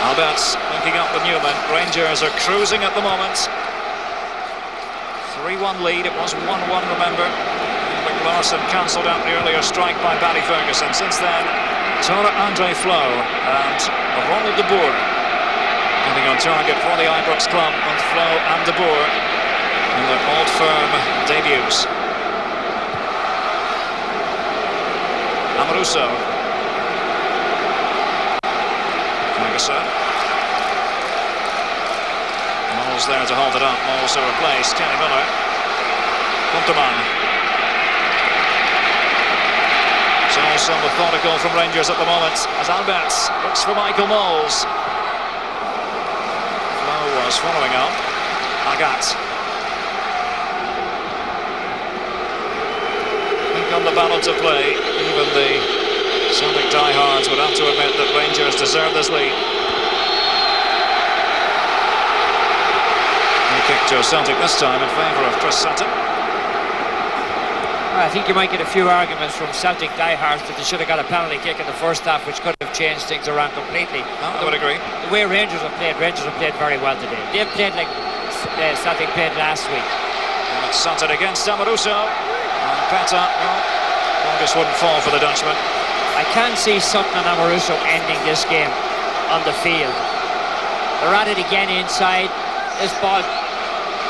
Alberts linking up with Newman. Rangers are cruising at the moment. 3-1 lead. It was 1-1, remember. Larson cancelled out the earlier strike by Barry Ferguson. Since then, Andre Flo and Ronald de Boer getting on target for the Ibrox club, with Flo and de Boer in their Old Firm debuts. Amoruso. Ferguson. Moles there to hold it up. Moles to replace Kenny Miller. Conterman. So also methodical from Rangers at the moment as Alberts looks for Michael Moles. Flo was following up. Agat. I think on the balance of play, even the Celtic diehards would have to admit that Rangers deserve this lead. Free kick to Celtic this time in favour of Chris Sutton. I think you might get a few arguments from Celtic diehards that they should have got a penalty kick in the first half, which could have changed things around completely. I would agree. The way Rangers have played very well today. They've played like Celtic played last week. And it's Sutton against Amoruso. And Peta, well, just wouldn't fall for the Dutchman. I can't see Sutton and Amoruso ending this game on the field. They're at it again inside. This ball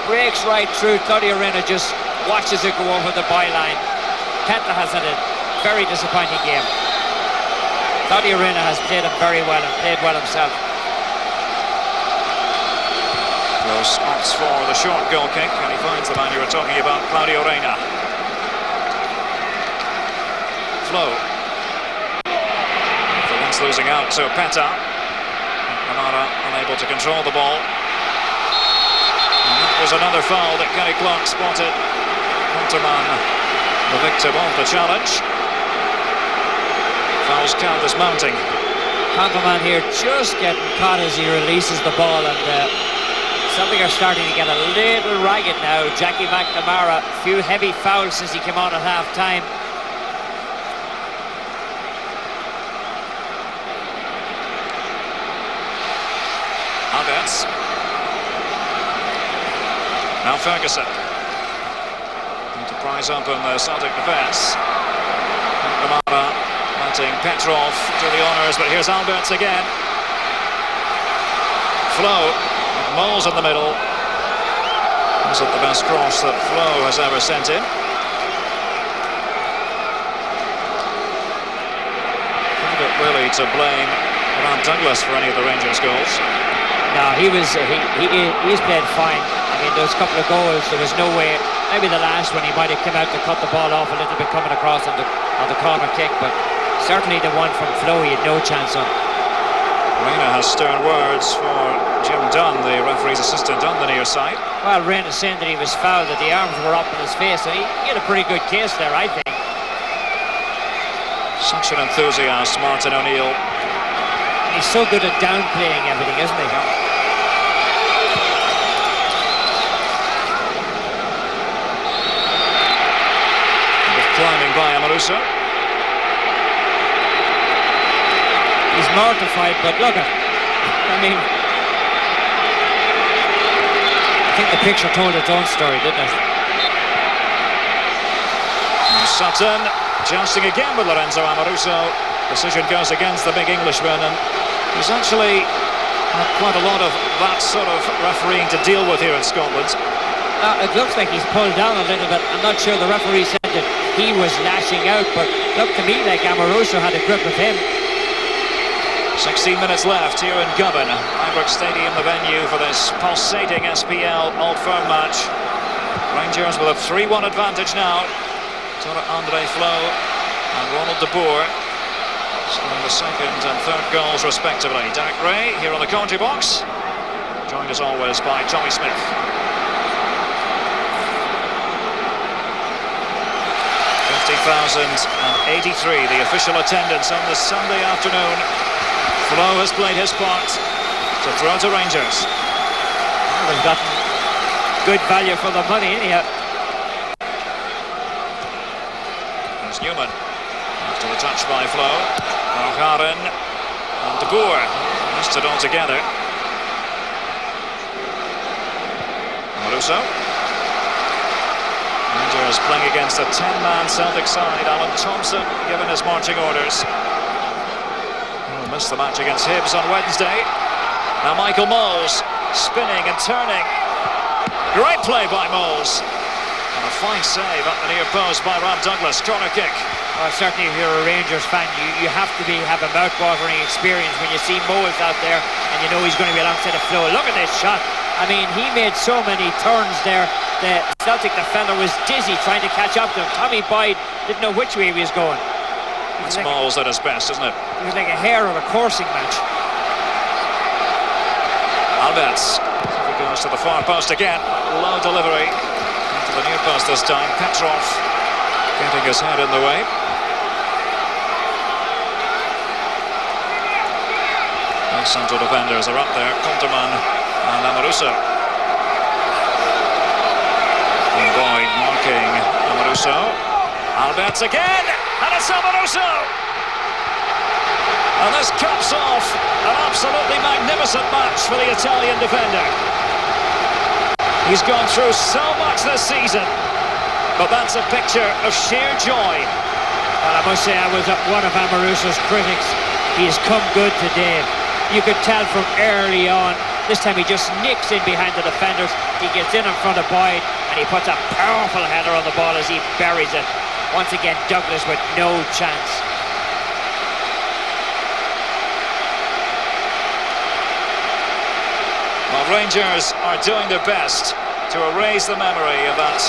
breaks right through. Claudio Reyna just watches it go over the byline. Penta has had a very disappointing game. Claudio Reyna has played him very well and played well himself. Close opts for the short goal kick, and he finds the man you were talking about, Claudio Reyna. Flo. The one's losing out to Peta. Kamara unable to control the ball. And that was another foul that Kenny Clark spotted. Conterman, the victim of the challenge. Fouls count as mounting. Conterman here just getting caught as he releases the ball, and Celtic are starting to get a little ragged now. Jackie McNamara, a few heavy fouls since he came on at half-time. Alberts. Now Ferguson. To prise up in the Celtic defence. Kamara letting Petrov do the honours, but here's Alberts again. Flo, Moles in the middle. Is it the best cross that Flo has ever sent in? Difficult really to blame Grant Douglas for any of the Rangers goals. No, he's played fine. I mean, those couple of goals, there was no way. Maybe the last one he might have come out to cut the ball off a little bit coming across on the corner kick, but certainly the one from Flo he had no chance on. Reyna has stern words for Jim Dunn, the referee's assistant on the near side. Well, Reyna saying that he was fouled, that the arms were up in his face, and he had a pretty good case there, I think. Such an enthusiast, Martin O'Neill. He's so good at downplaying everything, isn't he? Climbing by Amoruso. He's mortified, but look at it. I mean, I think the picture told its own story, didn't it? Sutton jousting again with Lorenzo Amoruso. Decision goes against the big Englishman, and he's actually had quite a lot of that sort of refereeing to deal with here in Scotland. It looks like he's pulled down a little bit. I'm not sure the referee said that he was lashing out, but looked to me like Amoruso had a grip of him. 16 minutes left here in Govan. Ibrox Stadium, the venue for this pulsating SPL Old Firm match. Rangers with a 3-1 advantage now. Andre Flo and Ronald de Boer scoring the second and third goals respectively. Derek Ray here on the commentary box, joined as always by Tommy Smith. 50,083 the official attendance on this Sunday afternoon. Flo has played his part to throw to Rangers. Well, they've gotten good value for the money anyhow. There's Newman after the touch by Flo. O'Haren and de Boer missed it all together. Amoruso. Rangers playing against a 10-man Celtic side. Alan Thompson given his marching orders. He'll miss the match against Hibs on Wednesday. Now Michael Moles spinning and turning. Great play by Moles. And a fine save at the near post by Rob Douglas. Corner kick. Well, certainly if you're a Rangers fan, you have to have a mouth-watering experience when you see Moles out there and you know he's going to be alongside the Flo. Look at this shot. I mean, he made so many turns there. The Celtic defender was dizzy trying to catch up to him. Tommy Boyd didn't know which way he was going. It's like Moles at his best, isn't it? It was like a hare of a coursing match. Alberts. He goes to the far post again. Low delivery. To the near post this time. Petrov getting his head in the way. Both central defenders are up there. Conterman and Amoruso. And Boyd marking Amoruso. Alberts again. And it's Amoruso. And this caps off an absolutely magnificent match for the Italian defender. He's gone through so much this season, but that's a picture of sheer joy. Well, I must say I was one of Amoruso's critics. He has come good today. You could tell from early on. This time he just nicks in behind the defenders. He gets in front of Boyd and he puts a powerful header on the ball as he buries it. Once again, Douglas with no chance. Well, Rangers are doing their best to erase the memory of that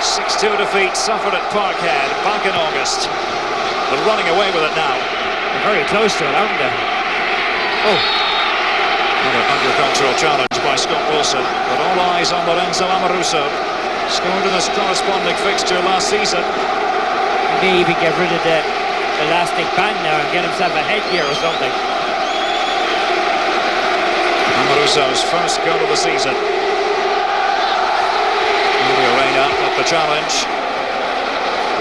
6-2 defeat suffered at Parkhead back in August. They're running away with it now. They're very close to it, aren't they? Oh. Another agricultural challenge by Scott Wilson, but all eyes on Lorenzo Amoruso. Scored in his corresponding fixture last season. He may even get rid of the elastic band now and get himself a headgear or something. Amoruso's first goal of the season. Julio Reyna at the challenge.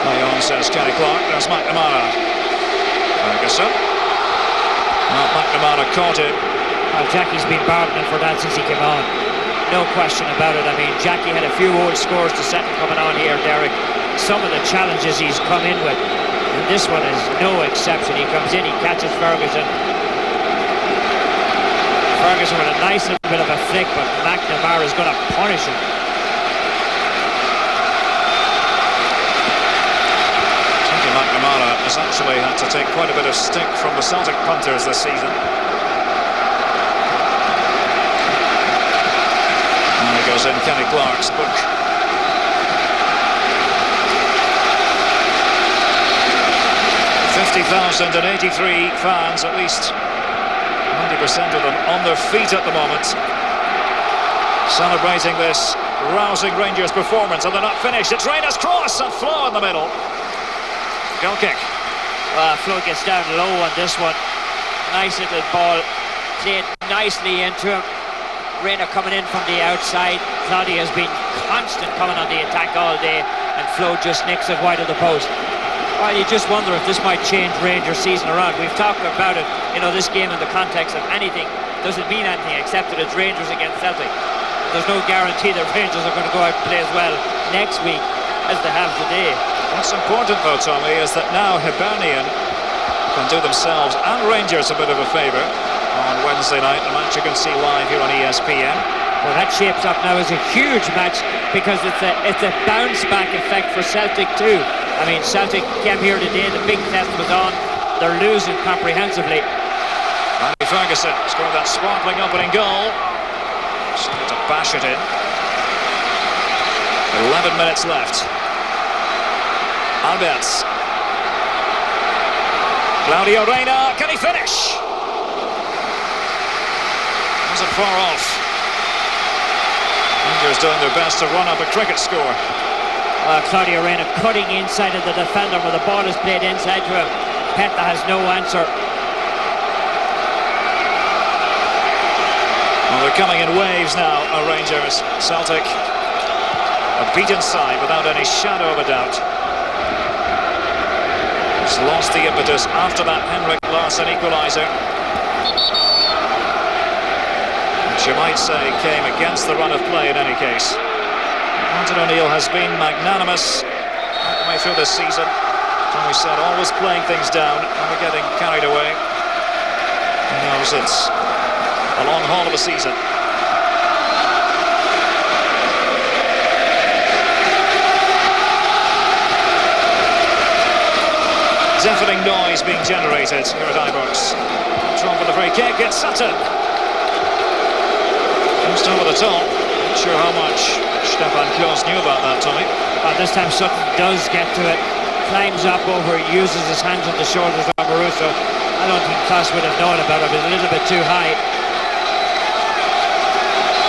Play on, says Kenny Clark. There's McNamara. Ferguson. Well, McNamara caught it. Well, Jackie's been bargaining for that since he came on. No question about it. I mean, Jackie had a few old scores to settle coming on here, Derek. Some of the challenges he's come in with, and this one is no exception. He comes in, he catches Ferguson. Ferguson with a nice little bit of a flick, but McNamara is going to punish him. McNamara has actually had to take quite a bit of stick from the Celtic punters this season. And he goes in Kenny Clark's book. $50,083 fans, at least 90% of them on their feet at the moment, celebrating this rousing Rangers performance, and they're not finished. It's Reyna's cross and Flo in the middle. Goal kick. Flo gets down low on this one. Nice little ball, played nicely into him. Reina coming in from the outside. Claudia has been constant coming on the attack all day, and Flo just nicks it wide of the post. Well, you just wonder if this might change Rangers' season around. We've talked about it, this game in the context of anything doesn't mean anything except that it's Rangers against Celtic. There's no guarantee that Rangers are going to go out and play as well next week as they have today. What's important though, Tommy, is that now Hibernian can do themselves and Rangers a bit of a favour on Wednesday night, the match you can see live here on ESPN. Well, that shapes up now as a huge match because it's a bounce back effect for Celtic too. I mean, Celtic came here today, the big test was on, they're losing comprehensively. Andy Ferguson scored that sparkling opening goal. Just need to bash it in. 11 minutes left. Alberts. Claudio Reina, can he finish? Wasn't far off. Rangers doing their best to run up a cricket score. Claudio Reina cutting inside of the defender when the ball is played inside to him. Penta has no answer. Well, they're coming in waves now, Rangers. Celtic, a beaten side without any shadow of a doubt. He's lost the impetus after that Henrik Larsson equaliser, which you might say came against the run of play in any case. Martin O'Neill has been magnanimous all the way through this season. Tommy said, always playing things down, never getting carried away. He knows it's a long haul of a season. Deafening noise being generated here at Ibrox. Control for the free kick, it's Sutton. Just over the top. Not sure how much Stefan Klos knew about that, Tommy. This time Sutton does get to it. Climbs up over, uses his hands on the shoulders of Maruso. I don't think Klos would have known about it, but a little bit too high.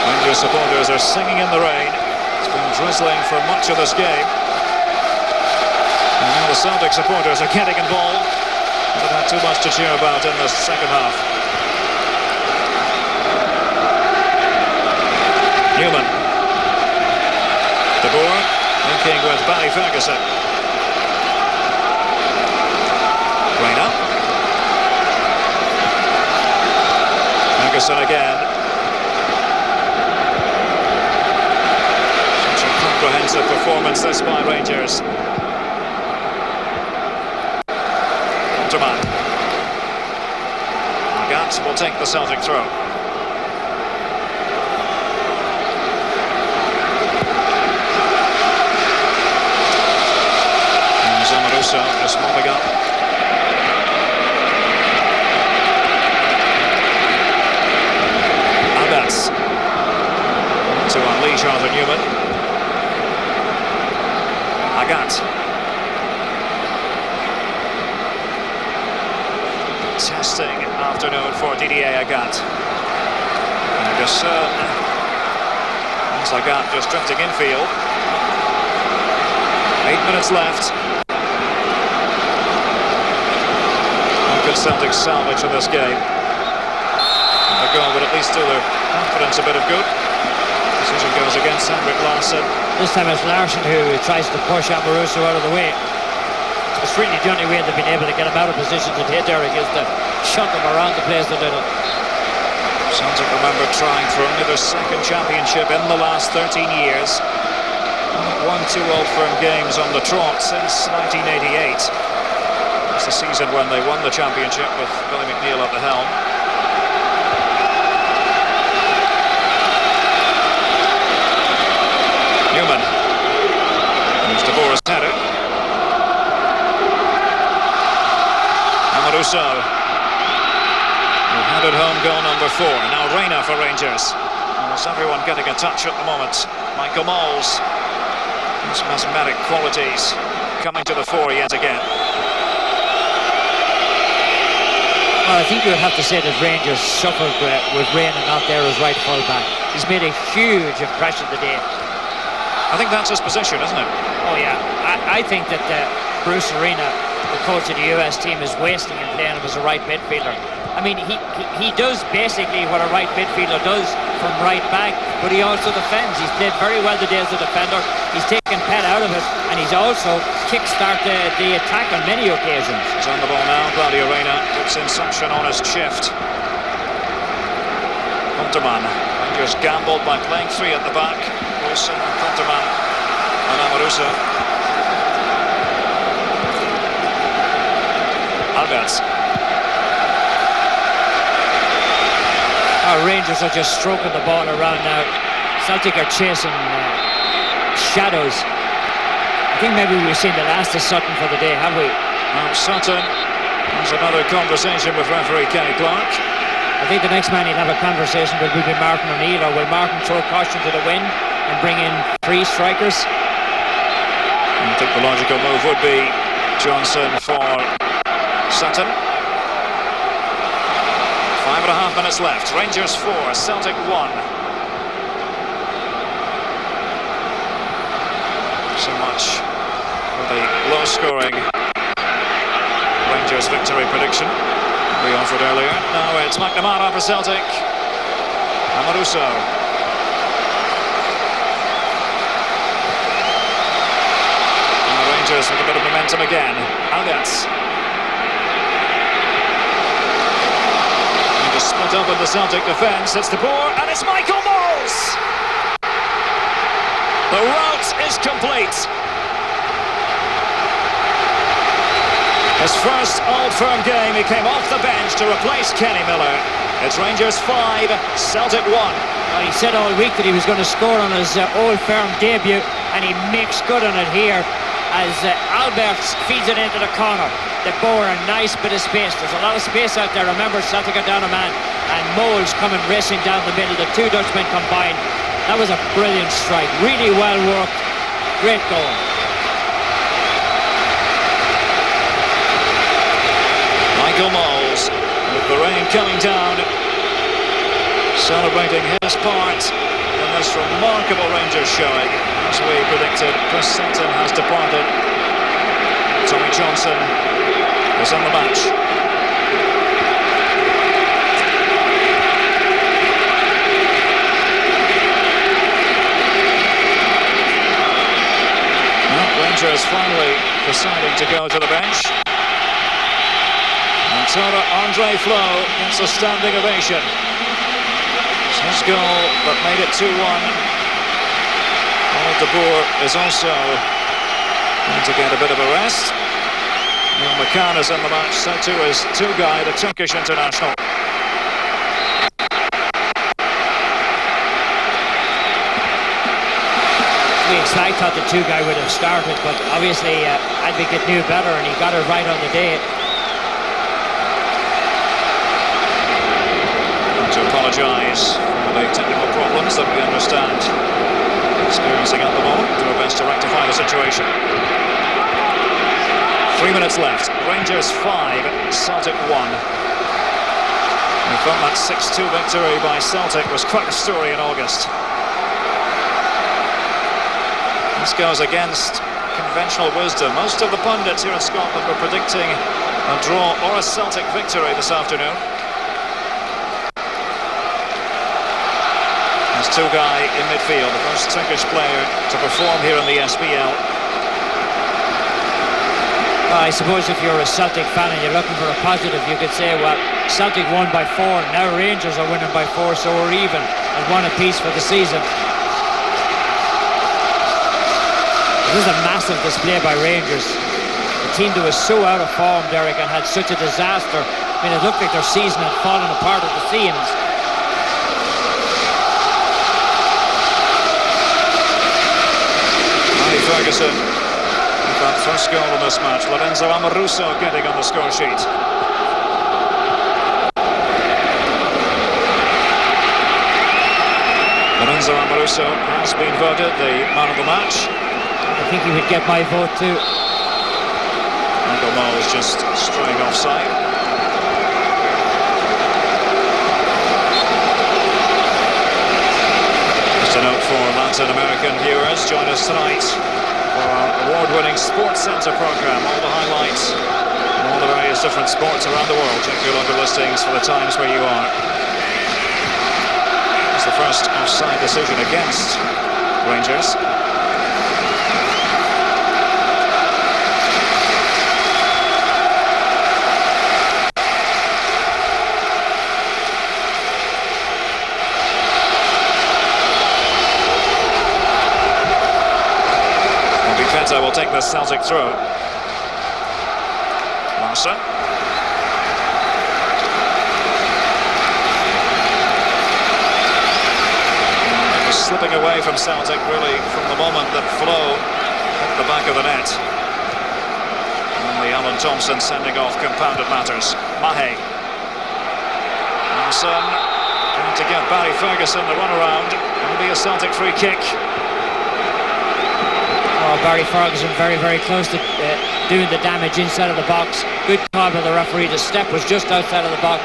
Rangers supporters are singing in the rain. It's been drizzling for much of this game. And now the Celtic supporters are getting involved. Haven't had too much to cheer about in the second half. Newman. De Boer linking with Barry Ferguson. Reina. Ferguson again. Such a comprehensive performance this by Rangers. Unterman. Agat will take the Celtic throw. Maruso just mopping up. Alberts to unleash Arthur Newman. Agat. Testing afternoon for Didier Agat. Gasson. It's Agat just drifting infield. 8 minutes left. Could Celtic salvage in this game? A goal would at least do their confidence a bit of good. Decision goes against Henrik Larsson. This time it's Larsson who tries to push Amoruso out of the way. It's really the only way they've been able to get him out of position to hit Derek is to shunt him around the place a little. Celtic, remember, trying for only their second championship in the last 13 years. Won 2 Old Firm games on the trot since 1988. It's the season when they won the championship with Billy McNeil at the helm. Newman. There's De Boer's header. Amoruso. Who headed home goal number 4. Now Reina for Rangers. Almost everyone getting a touch at the moment. Michael Moles. His mesmeric qualities coming to the fore yet again. Well, I think you would have to say that Rangers suffered with Reina not there as right full-back. He's made a huge impression today. I think that's his position, isn't it? Oh, yeah. I think that Bruce Arena the coach of the US team, is wasting in playing him as a right midfielder. I mean, he does basically what a right midfielder does from right back, but he also defends. He's played very well today as a defender. He's taken Pet out of it, and he's also kick-started the attack on many occasions. He's on the ball now. Claudio Reyna puts in such an honest shift. Kunterman. Rangers gambled by playing three at the back. Wilson, Kunterman, and Amoruso. Alberts. Our Rangers are just stroking the ball around now. Celtic are chasing shadows. I think maybe we've seen the last of Sutton for the day, have we? Now Sutton has another conversation with referee Kenny Clark. I think the next man he'll have a conversation will be Martin O'Neill, or will Martin throw caution to the wind and bring in three strikers? I think the logical move would be Johnson for Sutton. 5.5 minutes left. Rangers 4, Celtic 1. So much for the low-scoring Rangers victory prediction we offered earlier. Now it's McNamara for Celtic. Amoruso. And the Rangers with a bit of momentum again. Alberts. Split up in the Celtic defence. It's De Boer and it's Michael Mols. The rout is complete. His first Old Firm game, he came off the bench to replace Kenny Miller. It's Rangers 5, Celtic 1. Well, he said all week that he was going to score on his Old Firm debut, and he makes good on it here as Alberts feeds it into the corner. De Boer, a nice bit of space. There's a lot of space out there. Remember, Celtic are down a man, and Moles coming racing down the middle. The two Dutchmen combined. That was a brilliant strike. Really well worked. Great goal. Michael Moles, with the rain coming down, celebrating his part in this remarkable Rangers showing. As we predicted, Chris Sutton has departed. Tommy Johnson is in the match. Well, Rangers finally deciding to go to the bench. And Andre Flo gets a standing ovation. It's his goal that made it 2-1. De Boer is also going to get a bit of a rest. Neil McCann is in the match, so too is Tugay, the Turkish international. I thought the Tugay would have started, but obviously Advocate knew better and he got it right on the day. To apologise for the technical problems that we understand experiencing at the moment, do our best to rectify the situation. 3 minutes left. Rangers 5, Celtic 1. We thought that 6-2 victory by Celtic was quite a story in August. This goes against conventional wisdom. Most of the pundits here in Scotland were predicting a draw or a Celtic victory this afternoon. There's Tugay in midfield, the first Turkish player to perform here in the SPL. Well, I suppose if you're a Celtic fan and you're looking for a positive, you could say, well, Celtic won by 4, now Rangers are winning by 4, so we're even at 1 apiece for the season. This is a massive display by Rangers. The team that was so out of form, Derek, and had such a disaster. I mean, it looked like their season had fallen apart at the seams. Ferguson with that first goal in this match. Lorenzo Amoruso getting on the score sheet. Lorenzo Amoruso has been voted the man of the match. I think he would get my vote too. Michael Moles just straying offside. Just a note for Latin American viewers, join us tonight for our award-winning Sports Centre programme. All the highlights and all the various different sports around the world. Check your local listings for the times where you are. It's the first offside decision against Rangers. I will take the Celtic throw. Larson. It was slipping away from Celtic really from the moment that Flo hit the back of the net. And the Alan Thompson sending off compounded matters. Mahe. Larson trying to get Barry Ferguson the run around. It'll be a Celtic free kick. Oh, Barry Ferguson very, very close to doing the damage inside of the box. Good call by the referee. The step was just outside of the box.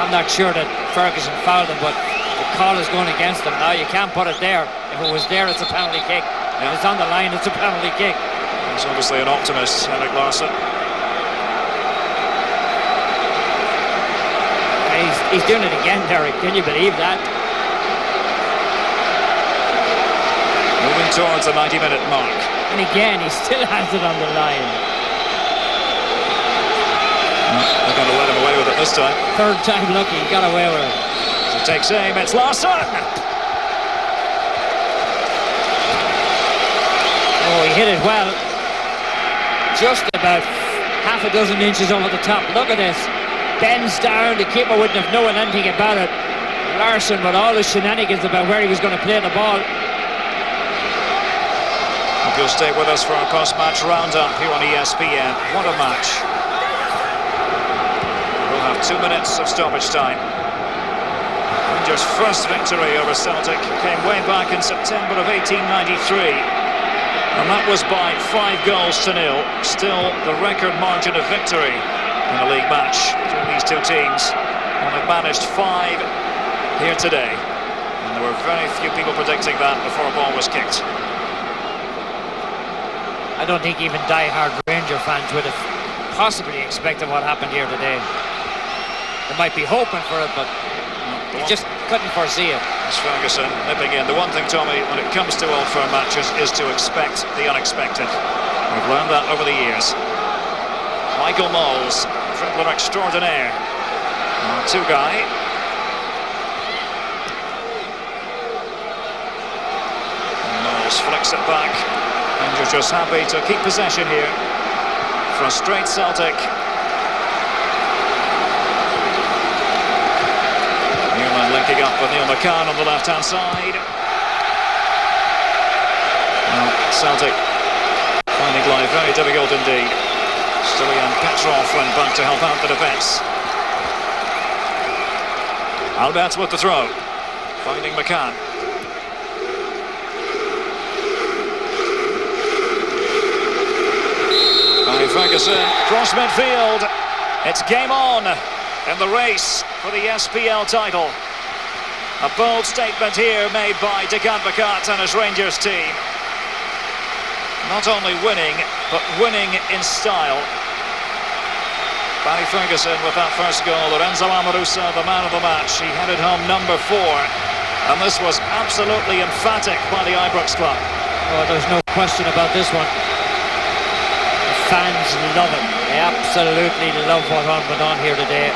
I'm not sure that Ferguson fouled him, but the call is going against him. Now you can't put it there. If it was there, it's a penalty kick. If it's on the line, it's a penalty kick. He's obviously an optimist, Henrik Larsson. He's doing it again, Derek. Can you believe that? Moving towards the 90-minute mark. And again, he still has it on the line. They're going to let him away with it this time. Third time lucky, he got away with it. So takes aim, it's Larsson! Oh, he hit it well. Just about half a dozen inches over the top. Look at this. Bends down, the keeper wouldn't have known anything about it. Larsson with all the shenanigans about where he was going to play the ball. Hope you'll stay with us for our post-match roundup here on ESPN. What a match. We'll have 2 minutes of stoppage time. Rangers' first victory over Celtic came way back in September of 1893. And that was by 5 goals to 0. Still the record margin of victory in a league match between these two teams. And they've managed 5 here today. And there were very few people predicting that before a ball was kicked. I don't think even die-hard Ranger fans would have possibly expected what happened here today. They might be hoping for it, but they just couldn't foresee it. It's Ferguson nipping in. The one thing, Tommy, when it comes to Old Firm matches is to expect the unexpected. We've learned that over the years. Michael Moles, dribbler extraordinaire. Two-guy. Moles flicks it back. Rangers just happy to keep possession here. Frustrate Celtic. Newman linking up with Neil McCann on the left-hand side. Well, Celtic finding life very difficult indeed. Stilian Petrov went back to help out the defence. Albertz with the throw. Finding McCann. Ferguson, cross midfield. It's game on in the race for the SPL title. A bold statement here made by Dick Advocaat and his Rangers team. Not only winning, but winning in style. Barry Ferguson with that first goal. Lorenzo Amoruso, the man of the match. He headed home number 4. And this was absolutely emphatic by the Ibrox club. Oh, there's no question about this one. Fans love it. They absolutely love what went on here today.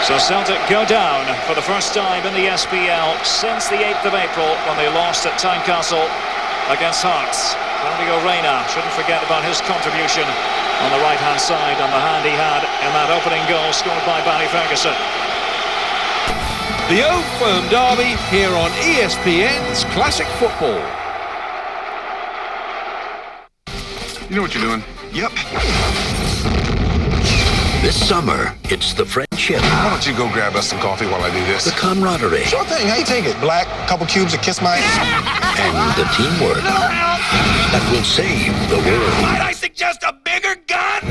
So Celtic go down for the first time in the SPL since the 8th of April when they lost at Tynecastle against Hearts. Claudio Reyna, shouldn't forget about his contribution on the right-hand side and the hand he had in that opening goal scored by Barry Ferguson. The Old Firm derby here on ESPN's Classic Football. You know what you're doing? Yep. This summer, it's the friendship. Why don't you go grab us some coffee while I do this? The camaraderie. Sure thing. How you take it? Black, couple cubes, a kiss my... And the teamwork that will save the world. Might I suggest a bigger gun?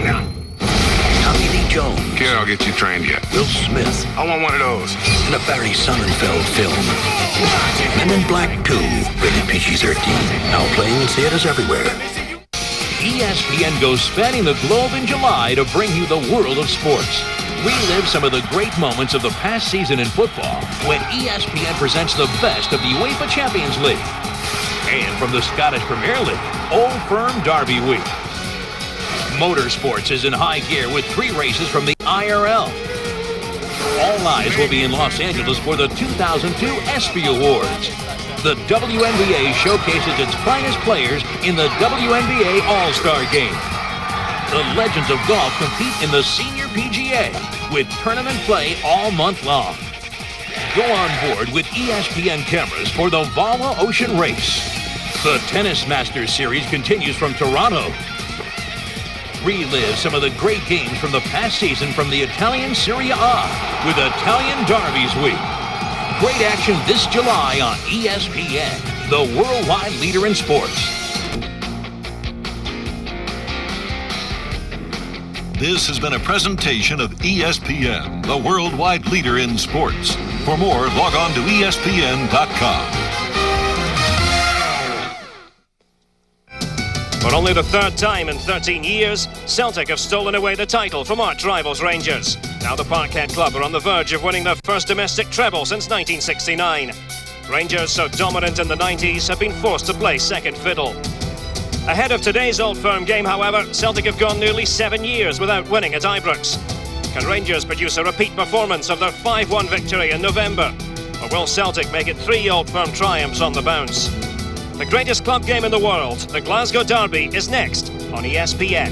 Tommy Lee Jones. Kiddo, I'll get you trained yet. Will Smith I want one of those. in a Barry Sonnenfeld film. Men in Black 2, rated PG-13. Now playing in theaters everywhere. ESPN goes spanning the globe in July to bring you the world of sports. Relive some of the great moments of the past season in football when ESPN presents the best of the UEFA Champions League. And from the Scottish Premier League, Old Firm Derby Week. Motorsports is in high gear with 3 races from the IRL. All eyes will be in Los Angeles for the 2002 ESPY Awards. The WNBA showcases its finest players in the WNBA All-Star Game. The legends of golf compete in the Senior PGA with tournament play all month long. Go on board with ESPN cameras for the Volvo Ocean Race. The Tennis Masters Series continues from Toronto. Relive some of the great games from the past season from the Italian Serie A with Italian Derbies Week. Great action this July on ESPN, the worldwide leader in sports. This has been a presentation of ESPN, the worldwide leader in sports. For more, log on to ESPN.com. For only the 3rd time in 13 years, Celtic have stolen away the title from arch rivals Rangers. Now the Parkhead club are on the verge of winning their first domestic treble since 1969. Rangers, so dominant in the 90s, have been forced to play second fiddle. Ahead of today's Old Firm game, however, Celtic have gone nearly 7 years without winning at Ibrox. Can Rangers produce a repeat performance of their 5-1 victory in November? Or will Celtic make it 3 Old Firm triumphs on the bounce? The greatest club game in the world, the Glasgow Derby, is next on ESPN.